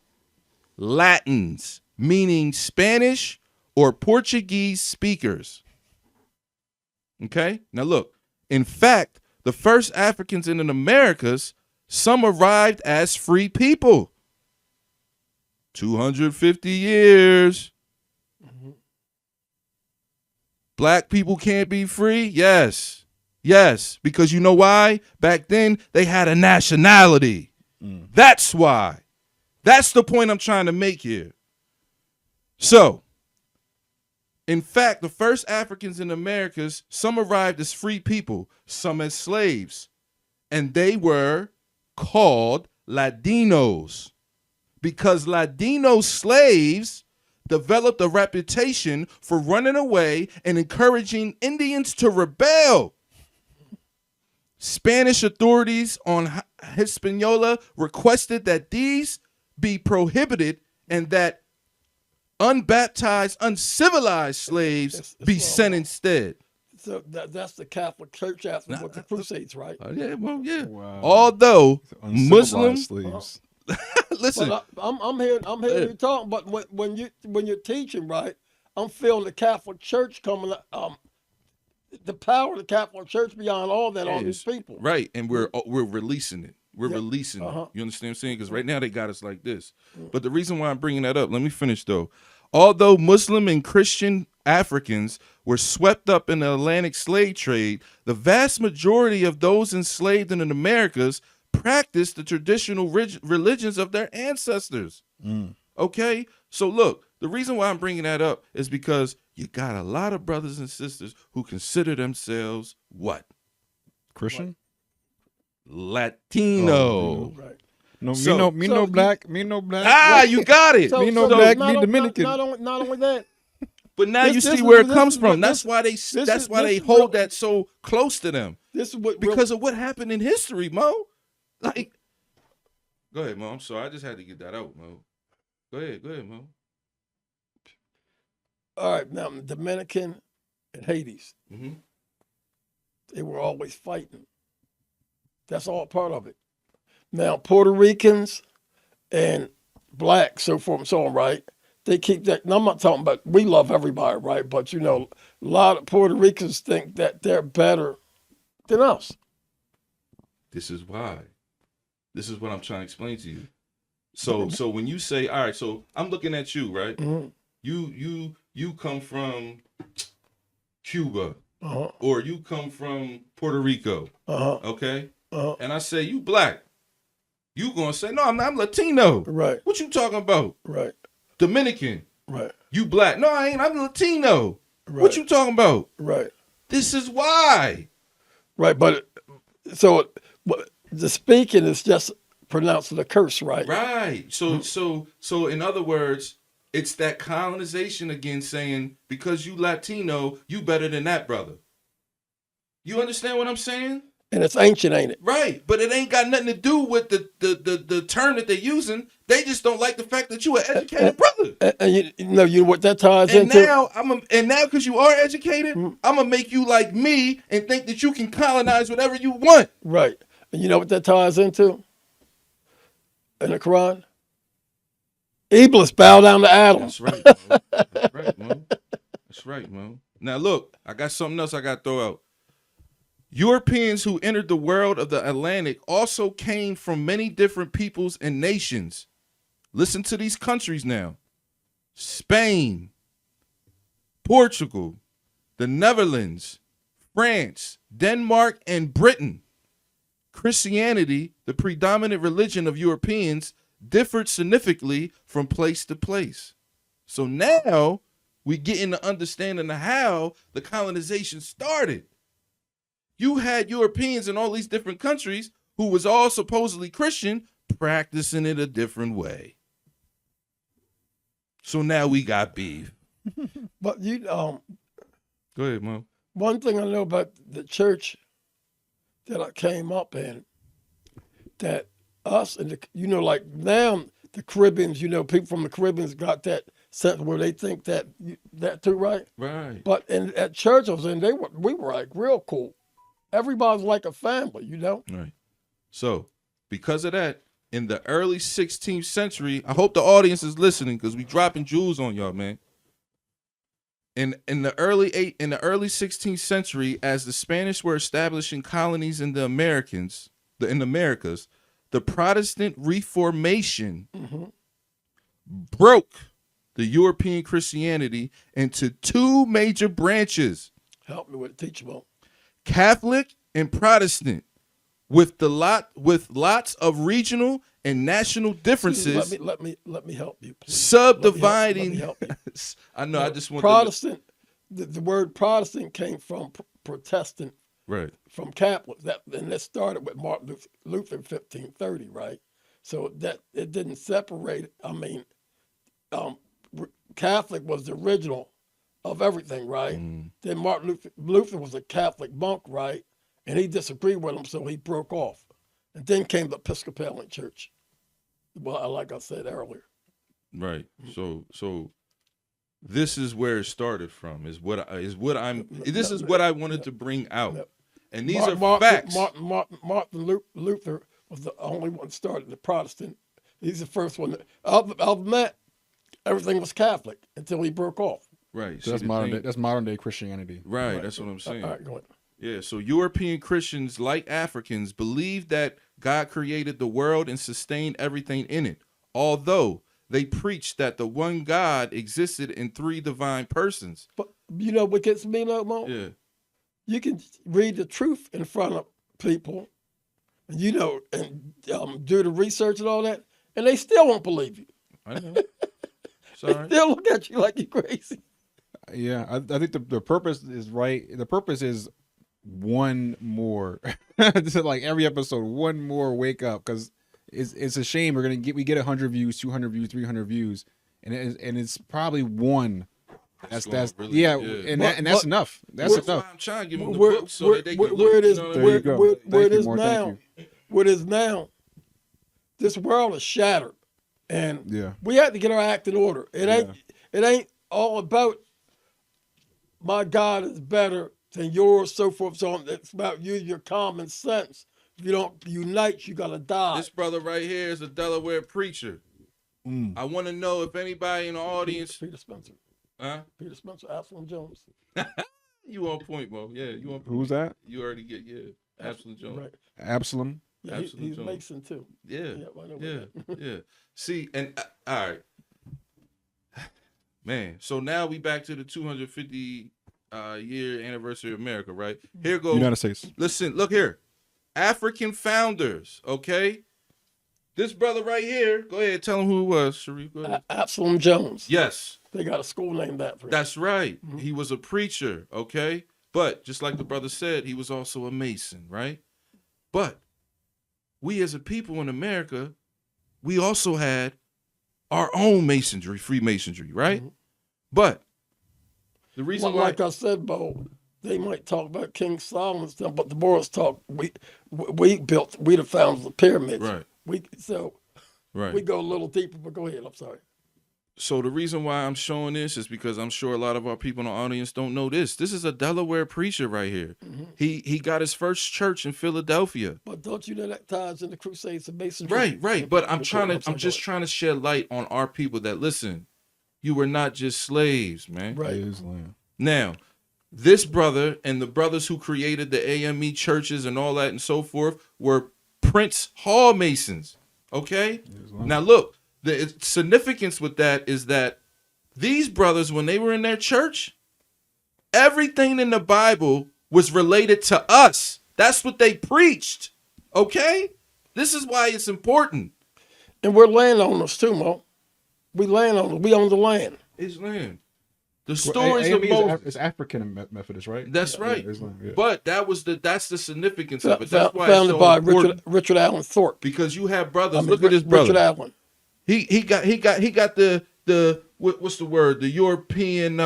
Latins, meaning Spanish or Portuguese speakers. Okay? Now look, in fact, the first Africans in the Americas, some arrived as free people. 250 years. Black people can't be free? Yes. Yes. Because you know why? Back then, they had a nationality. That's why. That's the point I'm trying to make here. So, in fact, the first Africans in the Americas, some arrived as free people, some as slaves, and they were called Ladinos because Ladino slaves developed a reputation for running away and encouraging Indians to rebel. Spanish authorities on Hispaniola requested that these be prohibited and that unbaptized, uncivilized slaves be sent instead.
So that's the Catholic Church after what the Crusades, right?
Yeah, well, yeah.
Wow.
Although
Uncivilized
Muslims,
slaves.
listen,
But I'm hearing you talking, but when you're teaching, right? I'm feeling the Catholic Church coming, the power of the Catholic Church beyond all that on these people.
right, and we're releasing it. We're releasing it. You understand what I'm saying? Because right now they got us like this. But the reason why I'm bringing that up, let me finish though. Although Muslim and Christian Africans were swept up in the Atlantic slave trade, the vast majority of those enslaved in the Americas practiced the traditional religions of their ancestors. Okay? So look, the reason why I'm bringing that up is because you got a lot of brothers and sisters who consider themselves what?
Christian?
Latino.
Right.
No,
So-
me no black.
Ah, you got it.
Me no black, me
not
Dominican.
Not only that.
But now
This-
you
this
see
is-
where it
this
comes
is
from.
what-
That's
this-
why they
this
that's
is-
why
this
they
is
hold
real-
that so close to them.
This is what
Because of what happened in history, Mo. Like, go ahead, Mo. I'm sorry. I just had to get that out, Mo. Go ahead, Mo.
all right, now Dominican and Hades,
Mm-hmm.
they were always fighting. That's all part of it. Now Puerto Ricans and blacks, so forth and so on, right? They keep that. Now I'm not talking about we love everybody, right? But a lot of Puerto Ricans think that they're better than us.
This is why. This is what I'm trying to explain to you. So when you say, all right, so I'm looking at you, right?
Mm-hmm.
You come from Cuba,
Uh-huh.
or you come from Puerto Rico,
Uh-huh.
okay?
Uh-huh.
And I say you black. You gonna say no? I'm Latino.
Right.
What you talking about?
Right.
Dominican.
Right.
You black? No, I ain't. I'm Latino.
Right.
What you talking about?
Right.
This is why.
Right. But the speaking is just pronouncing a curse, right?
Right. So in other words, it's that colonization again saying because you Latino, you better than that brother. You understand what I'm saying?
And it's ancient, ain't it?
Right. But it ain't got nothing to do with the term that they're using. They just don't like the fact that you an educated brother.
And you know what that ties
And
into?
now because you are educated, I'm gonna make you like me and think that you can colonize whatever you want.
Right. And you know what that ties into? In the Quran? Iblis bow down to Adam.
That's right, Mo. That's right, Mo. That's right, Mo. Now look, I got something else I got to throw out. Europeans who entered the world of the Atlantic also came from many different peoples and nations. Listen to these countries now. Spain, Portugal, the Netherlands, France, Denmark, and Britain. Christianity, the predominant religion of Europeans, differed significantly from place to place. So now we get into understanding of how the colonization started. You had Europeans in all these different countries who was all supposedly Christian, practicing it a different way. So now we got beef.
But
Go ahead, Mo.
one thing I know about the church that I came up in, that us and like now the Caribbeans, people from the Caribbeans got that sense where they think that too, right?
Right.
But at church I was in, we were like real cool. Everybody's like a family,
Right. So because of that, in the early 16th century, I hope the audience is listening because we dropping jewels on y'all, man. In the early 16th century, as the Spanish were establishing colonies in the Americas, the Protestant Reformation broke the European Christianity into two major branches:
Help me with teachable.
Catholic and Protestant, with lots of regional and national differences.
Let me help you, please.
Subdividing.
Let me help you.
I know. I just want
Protestant. The word Protestant came from Protestant,
right.
from Catholics. And that started with Martin Luther in 1530, right? So that it didn't separate. I mean, Catholic was the original of everything, right? Then Martin Luther was a Catholic monk, right? And he disagreed with him, so he broke off. And then came the Episcopalian Church. Well, like I said earlier.
Right. So this is where it started from. This is what I wanted to bring out. And these are facts.
Martin Luther was the only one that started the Protestant. He's the first one. Other than that, everything was Catholic until he broke off.
Right.
So that's modern day Christianity.
Right. That's what I'm saying.
All right, go ahead.
Yeah. So European Christians, like Africans, believed that God created the world and sustained everything in it, although they preached that the one God existed in three divine persons.
But you know what gets me, though, Mo?
Yeah.
You can read the truth in front of people, and do the research and all that, and they still won't believe you.
I know.
They
Sorry.
still look at you like you're crazy.
Yeah, I think the purpose is right. The purpose is one more. Like every episode, one more wake up, because it's a shame we get 100 views, 200 views, 300 views, and it's probably one. That's
really,
and that's enough. That's
That's
enough.
why I'm trying to give them the book so that they can
where it is,
look, you know what I mean?
There you go.
where it
Thank you,
is
Moor.
now,
Thank
where it is now, this world is shattered, and
Yeah.
we have to get our act in order. It ain't all about my God is better than yours, so forth, so on. It's about using your common sense. If you don't unite, you gotta die.
This brother right here is a Delaware preacher. I want to know if anybody in the audience.
Peter Spencer.
Huh?
Peter Spencer, Absalom Jones.
You on point, Mo. Yeah, you on point.
Who's that?
You already get, Absalom Jones.
Right.
Absalom.
Yeah,
Absalom
he's
Jones.
Mason too.
Yeah,
I know that.
yeah. See, and all right. Man, so now we back to the 250 year anniversary of America, right? Here goes.
United States.
Listen, look here. African founders, okay? This brother right here, go ahead, tell him who it was, Sharif. Go ahead.
Absalom Jones.
Yes,
They got a school named after him.
that's right. He was a preacher, okay? But just like the brother said, he was also a Mason, right? But we as a people in America, we also had our own Masonry, Freemasonry, right? But the reason why,
like I said, Bo, they might talk about King Solomon and stuff, but the Moors talk. We the founders of the pyramids.
right,
We
right.
go a little deeper. But go ahead. I'm sorry.
So the reason why I'm showing this is because I'm sure a lot of our people in the audience don't know this. This is a Delaware preacher right here. He got his first church in Philadelphia.
But don't you know that ties in the Crusades and Masonry?
Right. But I'm
sorry,
just trying to shed light on our people that listen. You were not just slaves, man.
Right.
Islam.
Now, this brother and the brothers who created the AME churches and all that and so forth were Prince Hall Masons. Okay? Now look, the significance with that is that these brothers, when they were in their church, everything in the Bible was related to us. That's what they preached. Okay? This is why it's important.
And we're landowners too, Mo. We landowners. We own the land.
Islam. The
Well,
stories of
AME
Moses.
is African Methodist, right?
That's right.
Islam, yeah.
But that's the significance of it. That's why
Founded
it's so
by
important.
Richard Allen Thorpe.
Because you have brothers.
I mean,
Look at this brother.
Richard Allen.
He got the what's the word? The European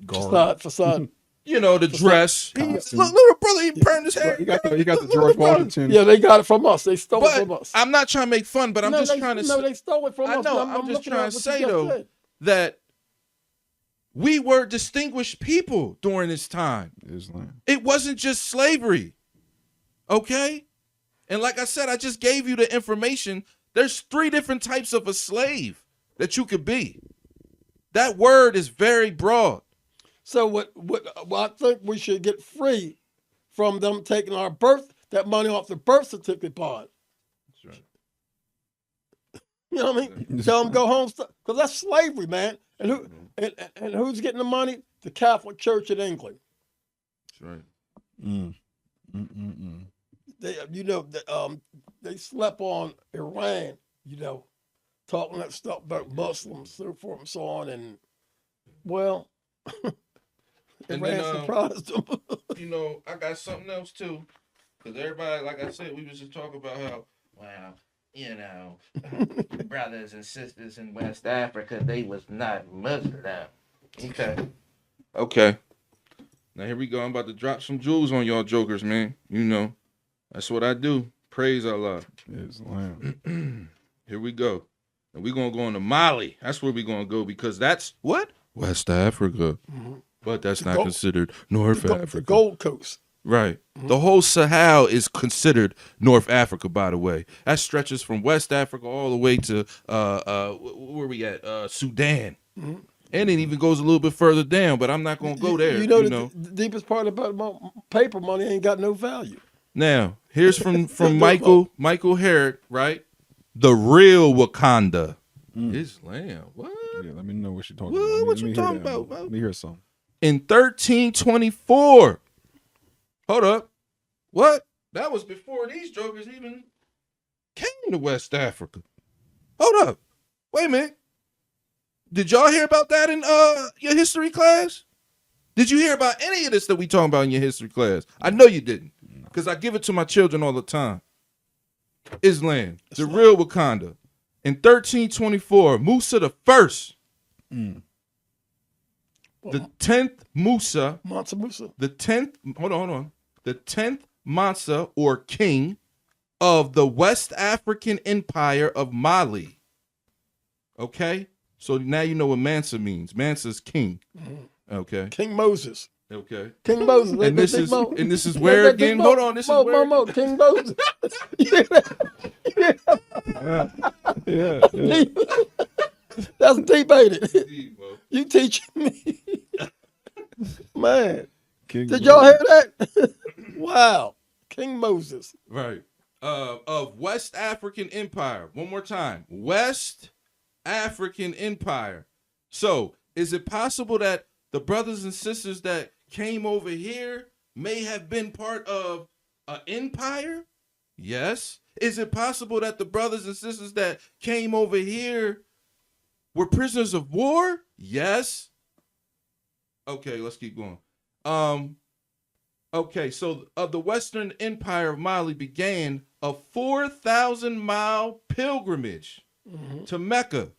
Facade.
you know, the dress.
Costume.
Look, little brother, he burned his hair.
He got the George Washington.
Yeah, they got it from us. They stole it from
But
us.
I'm not trying to make fun, but I'm
No,
just
they-
trying to
No, they stole it from
I
us.
know, I'm just
looking
trying
at
to
what
say
you just
though
said.
that we were distinguished people during this time.
Islam.
It wasn't just slavery. Okay? And like I said, I just gave you the information. There's 3 different types of a slave that you could be. That word is very broad.
So what I think we should get free from them taking that money off the birth certificate part.
That's right.
You know what I mean? Tell them go home, because that's slavery, man. And who's getting the money? The Catholic Church in England.
That's right.
They, they slept on Iran. Talking that stuff about Muslims, so forth and so on, and well,
And
Iran
then,
surprised them.
I got something else too. Because everybody, like I said, we was just talking about how,
Well, brothers and sisters in West Africa, they was not Muslim.
okay. Now here we go. I'm about to drop some jewels on y'all jokers, man. That's what I do. Praise Allah.
Islam.
Here we go. And we're going to go into Mali. That's where we're going to go because that's what? West Africa. But that's not considered North Africa.
The Gold Coast.
Right. The whole Sahel is considered North Africa, by the way. That stretches from West Africa all the way to, where we at? Sudan. And it even goes a little bit further down, but I'm not going to go there.
The deepest part about paper money ain't got no value.
Now, here's from Michael Herrick, right? The real Wakanda. Islam. What?
Yeah, let me know what you're talking
What?
about.
What
Let
you
me
talking
hear that.
about, bro?
Let me hear some.
In 1324. Hold up. What? That was before these jokers even came to West Africa. Hold up. Wait a minute. Did y'all hear about that in your history class? Did you hear about any of this that we talking about in your history class? I know you didn't. Because I give it to my children all the time. Islam. The real Wakanda. In 1324, Musa the First. The 10th Musa.
Mansa Musa.
The 10th, hold on. The 10th Mansa, or king, of the West African Empire of Mali. Okay? So now you know what Mansa means. Mansa's king. Okay.
King Moses.
Okay.
King Moses.
And this is where again? Hold on. This is where.
Mo, King Moses.
Yeah.
That's debated.
Indeed, bro.
You teaching me. Man.
King
Did y'all hear that? Wow. King Moses.
Right. Of West African Empire. One more time. West African Empire. So, is it possible that the brothers and sisters that came over here may have been part of an empire? Yes. Is it possible that the brothers and sisters that came over here were prisoners of war? Yes. Okay, let's keep going. Okay, so the Western Empire of Mali began a 4,000-mile pilgrimage to Mecca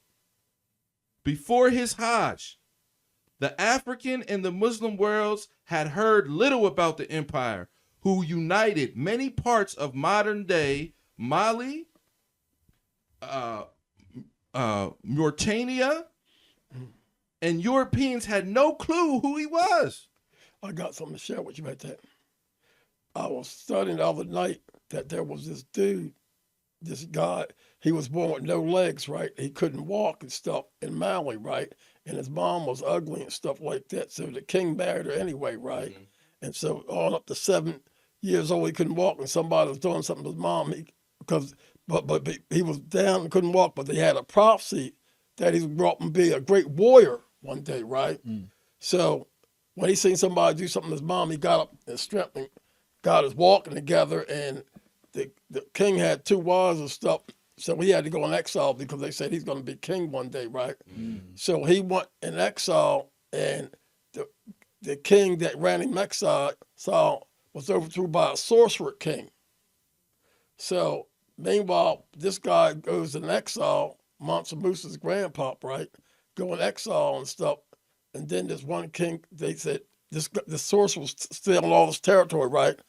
before his Hajj. The African and the Muslim worlds had heard little about the empire, who united many parts of modern-day Mali, Mauritania, and Europeans had no clue who he was.
I got something to share with you about that. I was studying the other night that there was this dude, this guy, he was born with no legs, right? He couldn't walk and stuff in Mali, right? And his mom was ugly and stuff like that. So the king married her anyway, right? And so on up to 7 years old, he couldn't walk, and somebody was doing something to his mom. But he was down and couldn't walk, but they had a prophecy that he would grow up and be a great warrior one day, right? So when he seen somebody do something to his mom, he got up and strengthened, got his walking together, and the king had 2 wives and stuff, so he had to go in exile because they said he's going to be king one day, right? So he went in exile, and the king that ran him exile was overthrown by a sorcerer king. So meanwhile, this guy goes in exile, Mansa Musa's grandpop, right? Go in exile and stuff. And then this one king, they said, the sorcerer was stealing all this territory, right?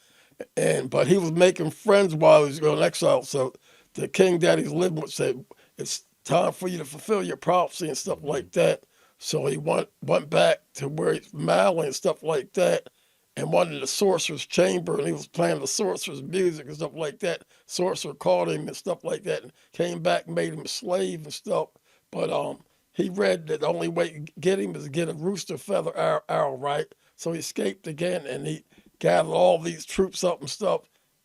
But he was making friends while he was going in exile. So the king that he's living with said, it's time for you to fulfill your prophecy and stuff like that. So he went back to where he's Mali and stuff like that, and went in the sorcerer's chamber, and he was playing the sorcerer's music and stuff like that. Sorcerer caught him and stuff like that, and came back and made him a slave and stuff. But he read that the only way to get him is to get a rooster feather arrow, right? So he escaped again, and he gathered all these troops up and stuff,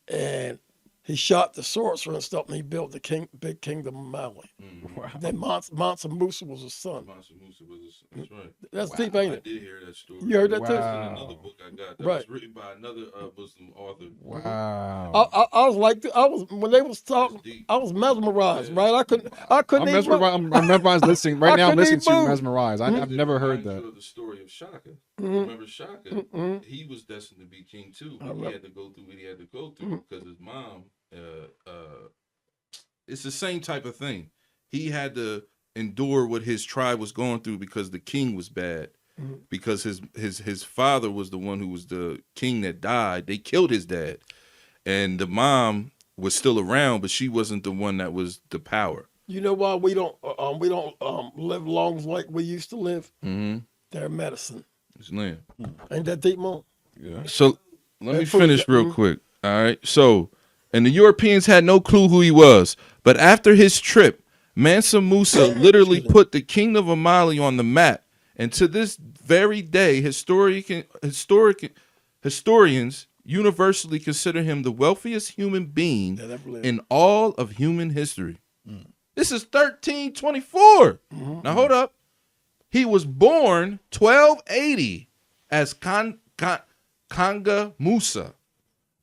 and he shot the sorcerer and stuff, and he built the big kingdom of Mali.
Wow.
Then Mansa Musa was his son.
Mansa Musa was that's right.
That's deep, ain't
I
it?
did hear that story.
You heard that too?
That's in another book I got. That was written by another Muslim author.
Wow.
I was like, when they was talking,
deep.
I was mesmerized, right? I couldn't
I'm
even.
mesmerized. I'm mesmerized listening. Right
I
now, I'm
couldn't
listening to you
even move.
mesmerized. I've never heard
Reminds
that.
you of the story of Shaka.
Mm-hmm.
Remember Shaka? He was destined to be king too, but he had to go through what he had to go through because his mom. It's the same type of thing. He had to endure what his tribe was going through because the king was bad. Because his father was the one who was the king that died. They killed his dad, and the mom was still around, but she wasn't the one that was the power.
You know why we don't live long like we used to live?
Mm-hmm.
Their medicine.
It's land.
Ain't that deep, Moon?
Yeah.
So let me
That food-
finish real quick. All right. So, and the Europeans had no clue who he was, but after his trip, Mansa Musa literally put the kingdom of Mali on the map. And to this very day, historians universally consider him the wealthiest human being
Yeah, that really-
in all of human history. This is 1324. Now hold up. He was born 1280 as Kanga Musa,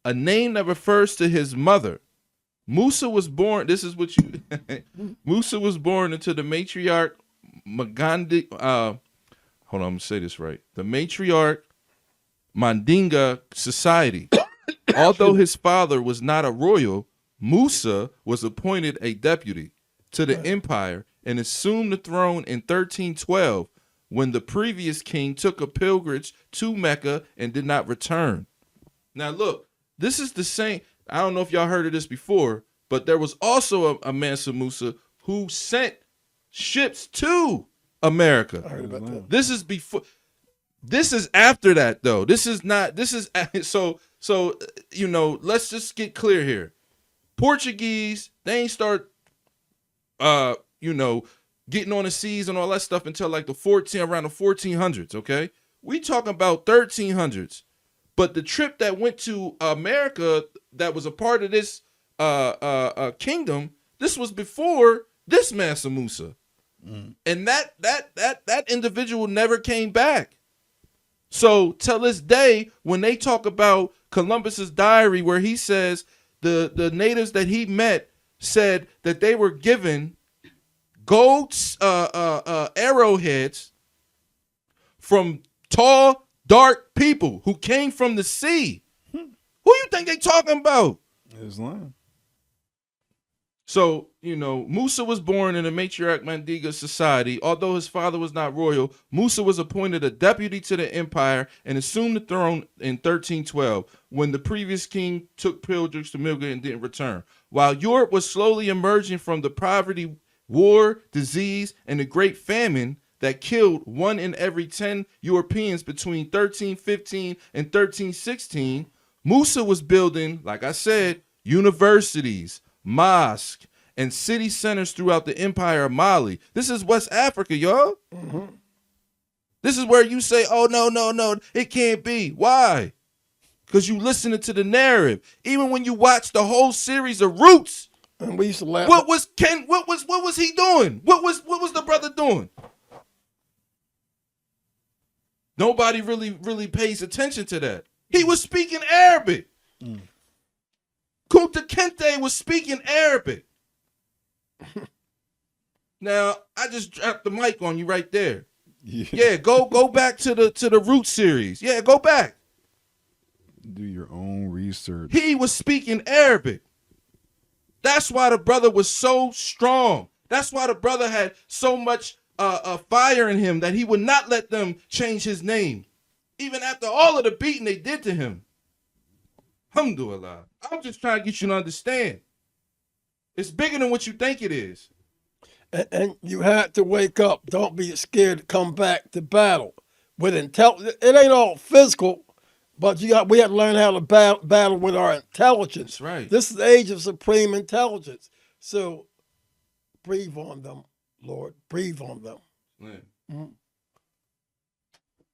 a name that refers to his mother. Musa was born. This is what you. Musa was born into the matriarch Magandi. Hold on, I'm gonna say this right. The matriarch Mandinga society. Although his father was not a royal, Musa was appointed a deputy to the empire and assumed the throne in 1312 when the previous king took a pilgrimage to Mecca and did not return. Now look, this is the same. I don't know if y'all heard of this before, but there was also a Mansa Musa who sent ships to America.
I heard about that.
This is before. This is after that, though. This is not. This is so. You know, let's just get clear here. Portuguese, they ain't start. You know, getting on the seas and all that stuff until like around the 1400s. Okay, we talking about 1300s. But the trip that went to America that was a part of this kingdom, this was before this Mansa Musa. And that individual never came back. So till this day, when they talk about Columbus's diary, where he says the natives that he met said that they were given gold arrowheads from tall, dark people who came from the sea. Who you think they talking about?
Islam.
So, you know, Musa was born in a matriarch Mandinga society. Although his father was not royal, Musa was appointed a deputy to the empire and assumed the throne in 1312 when the previous king took pilgrims to Mecca and didn't return. While Europe was slowly emerging from the poverty, war, disease, and the Great Famine that killed 1 in every 10 Europeans between 1315 and 1316, Musa was building, like I said, universities, mosques, and city centers throughout the empire of Mali. This is West Africa, y'all. This is where you say, oh, no, it can't be. Why? Because you listening to the narrative. Even when you watch the whole series of Roots,
And we used to laugh.
what was he doing? What was the brother doing? Nobody really pays attention to that. He was speaking Arabic. Kunta Kunta Kinte was speaking Arabic. Now, I just dropped the mic on you right there. Yeah, go back to the Root series. Yeah, go back.
Do your own research.
He was speaking Arabic. That's why the brother was so strong. That's why the brother had so much fire in him that he would not let them change his name. Even after all of the beating they did to him. Alhamdulillah. I'm just trying to get you to understand. It's bigger than what you think it is.
And you had to wake up. Don't be scared to come back to battle with intelligence. It ain't all physical, but we have to learn how to battle with our intelligence.
That's right.
This is the age of supreme intelligence. So breathe on them, Lord. Breathe on them.
Man.
Mm-hmm.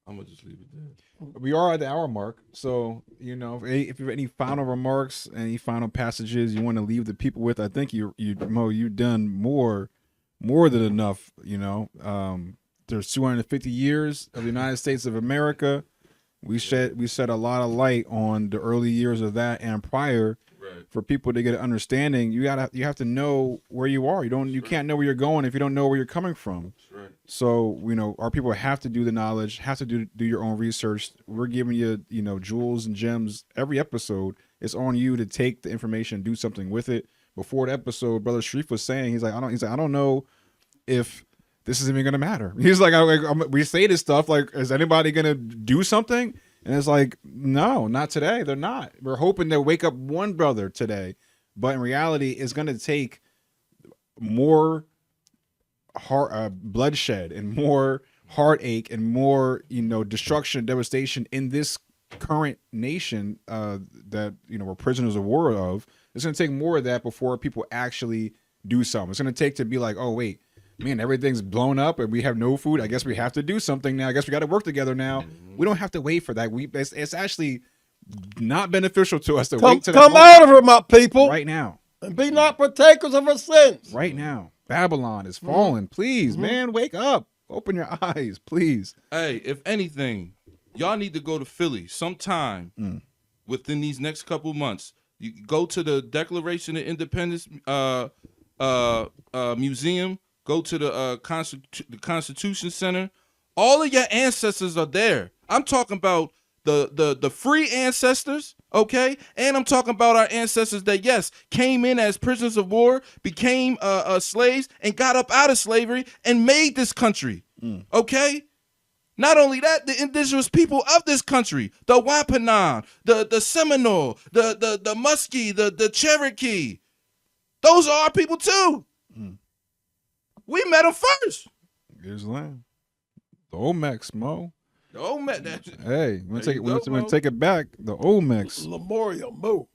I'm gonna just leave it there.
We are at the hour mark, so if you have any final remarks, any final passages you want to leave the people with, I think Mo, you've done more than enough. There's 250 years of the United States of America. We shed a lot of light on the early years of that and prior.
Right.
For people to get an understanding, you have to know where you are. You can't know where you're going if you don't know where you're coming from.
That's right.
So our people have to do the knowledge, have to do your own research. We're giving you jewels and gems every episode. It's on you to take the information and do something with it. Before the episode, Brother Sharif was saying I don't know if this is even gonna matter. He's like, we say this stuff like, is anybody gonna do something? And it's like, no, not today. They're not. We're hoping to wake up one brother today, but in reality, it's going to take more bloodshed and more heartache and more, destruction and devastation in this current nation that we're prisoners of war of. It's going to take more of that before people actually do something. It's going to take to be like, oh wait, man, everything's blown up and we have no food. I guess we have to do something now. I guess we got to work together now. We don't have to wait for that. It's actually not beneficial to us to wait to
come out of her, my people,
right now,
and be not partakers of her sins.
Right now, Babylon is falling. Please, man, wake up. Open your eyes, please.
Hey, if anything, y'all need to go to Philly sometime within these next couple months. You go to the Declaration of Independence museum. Go to the Constitution Center. All of your ancestors are there. I'm talking about the free ancestors, okay? And I'm talking about our ancestors that, yes, came in as prisoners of war, became slaves, and got up out of slavery and made this country, okay? Not only that, the indigenous people of this country, the Wampanoag, the Seminole, the Muskie, the Cherokee, those are our people too. We met them first.
Islam. The Olmecs, Mo.
The Olmecs.
Hey, we're going to take it back. The Olmecs.
Memorial, Moor.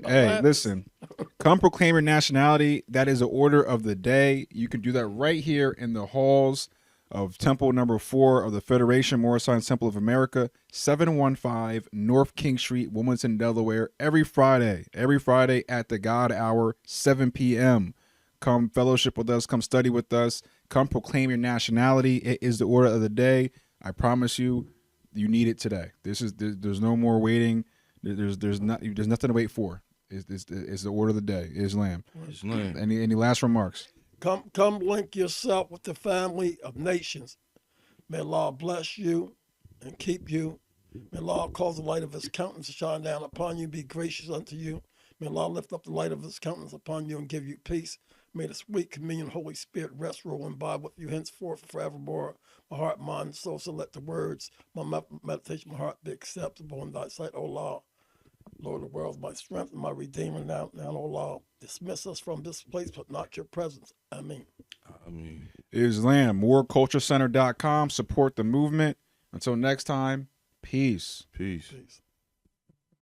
Hey, listen. Come proclaim your nationality. That is the order of the day. You can do that right here in the halls of Temple number 4 of the Federation Moorish Temple of America, 715 North King Street, Wilmington, Delaware, every Friday at the God Hour, 7 p.m. Come fellowship with us. Come study with us. Come proclaim your nationality. It is the order of the day. I promise you, you need it today. There's no more waiting. There's nothing to wait for. It's the order of the day. Islam. Any last remarks?
Come link yourself with the family of nations. May Allah bless you and keep you. May Allah cause the light of His countenance to shine down upon you, be gracious unto you. May Allah lift up the light of His countenance upon you and give you peace. May the sweet communion, Holy Spirit, rest, rule, and abide with you henceforth forevermore. My heart, mind, and soul, so let the words, my meditation, my heart be acceptable in thy sight, O Allah. Lord of the world, my strength and my redeemer, now, O Allah. Dismiss us from this place, but not your presence. Ameen.
Islam, moorculturecenter.com. Support the movement. Until next time, peace.
Peace.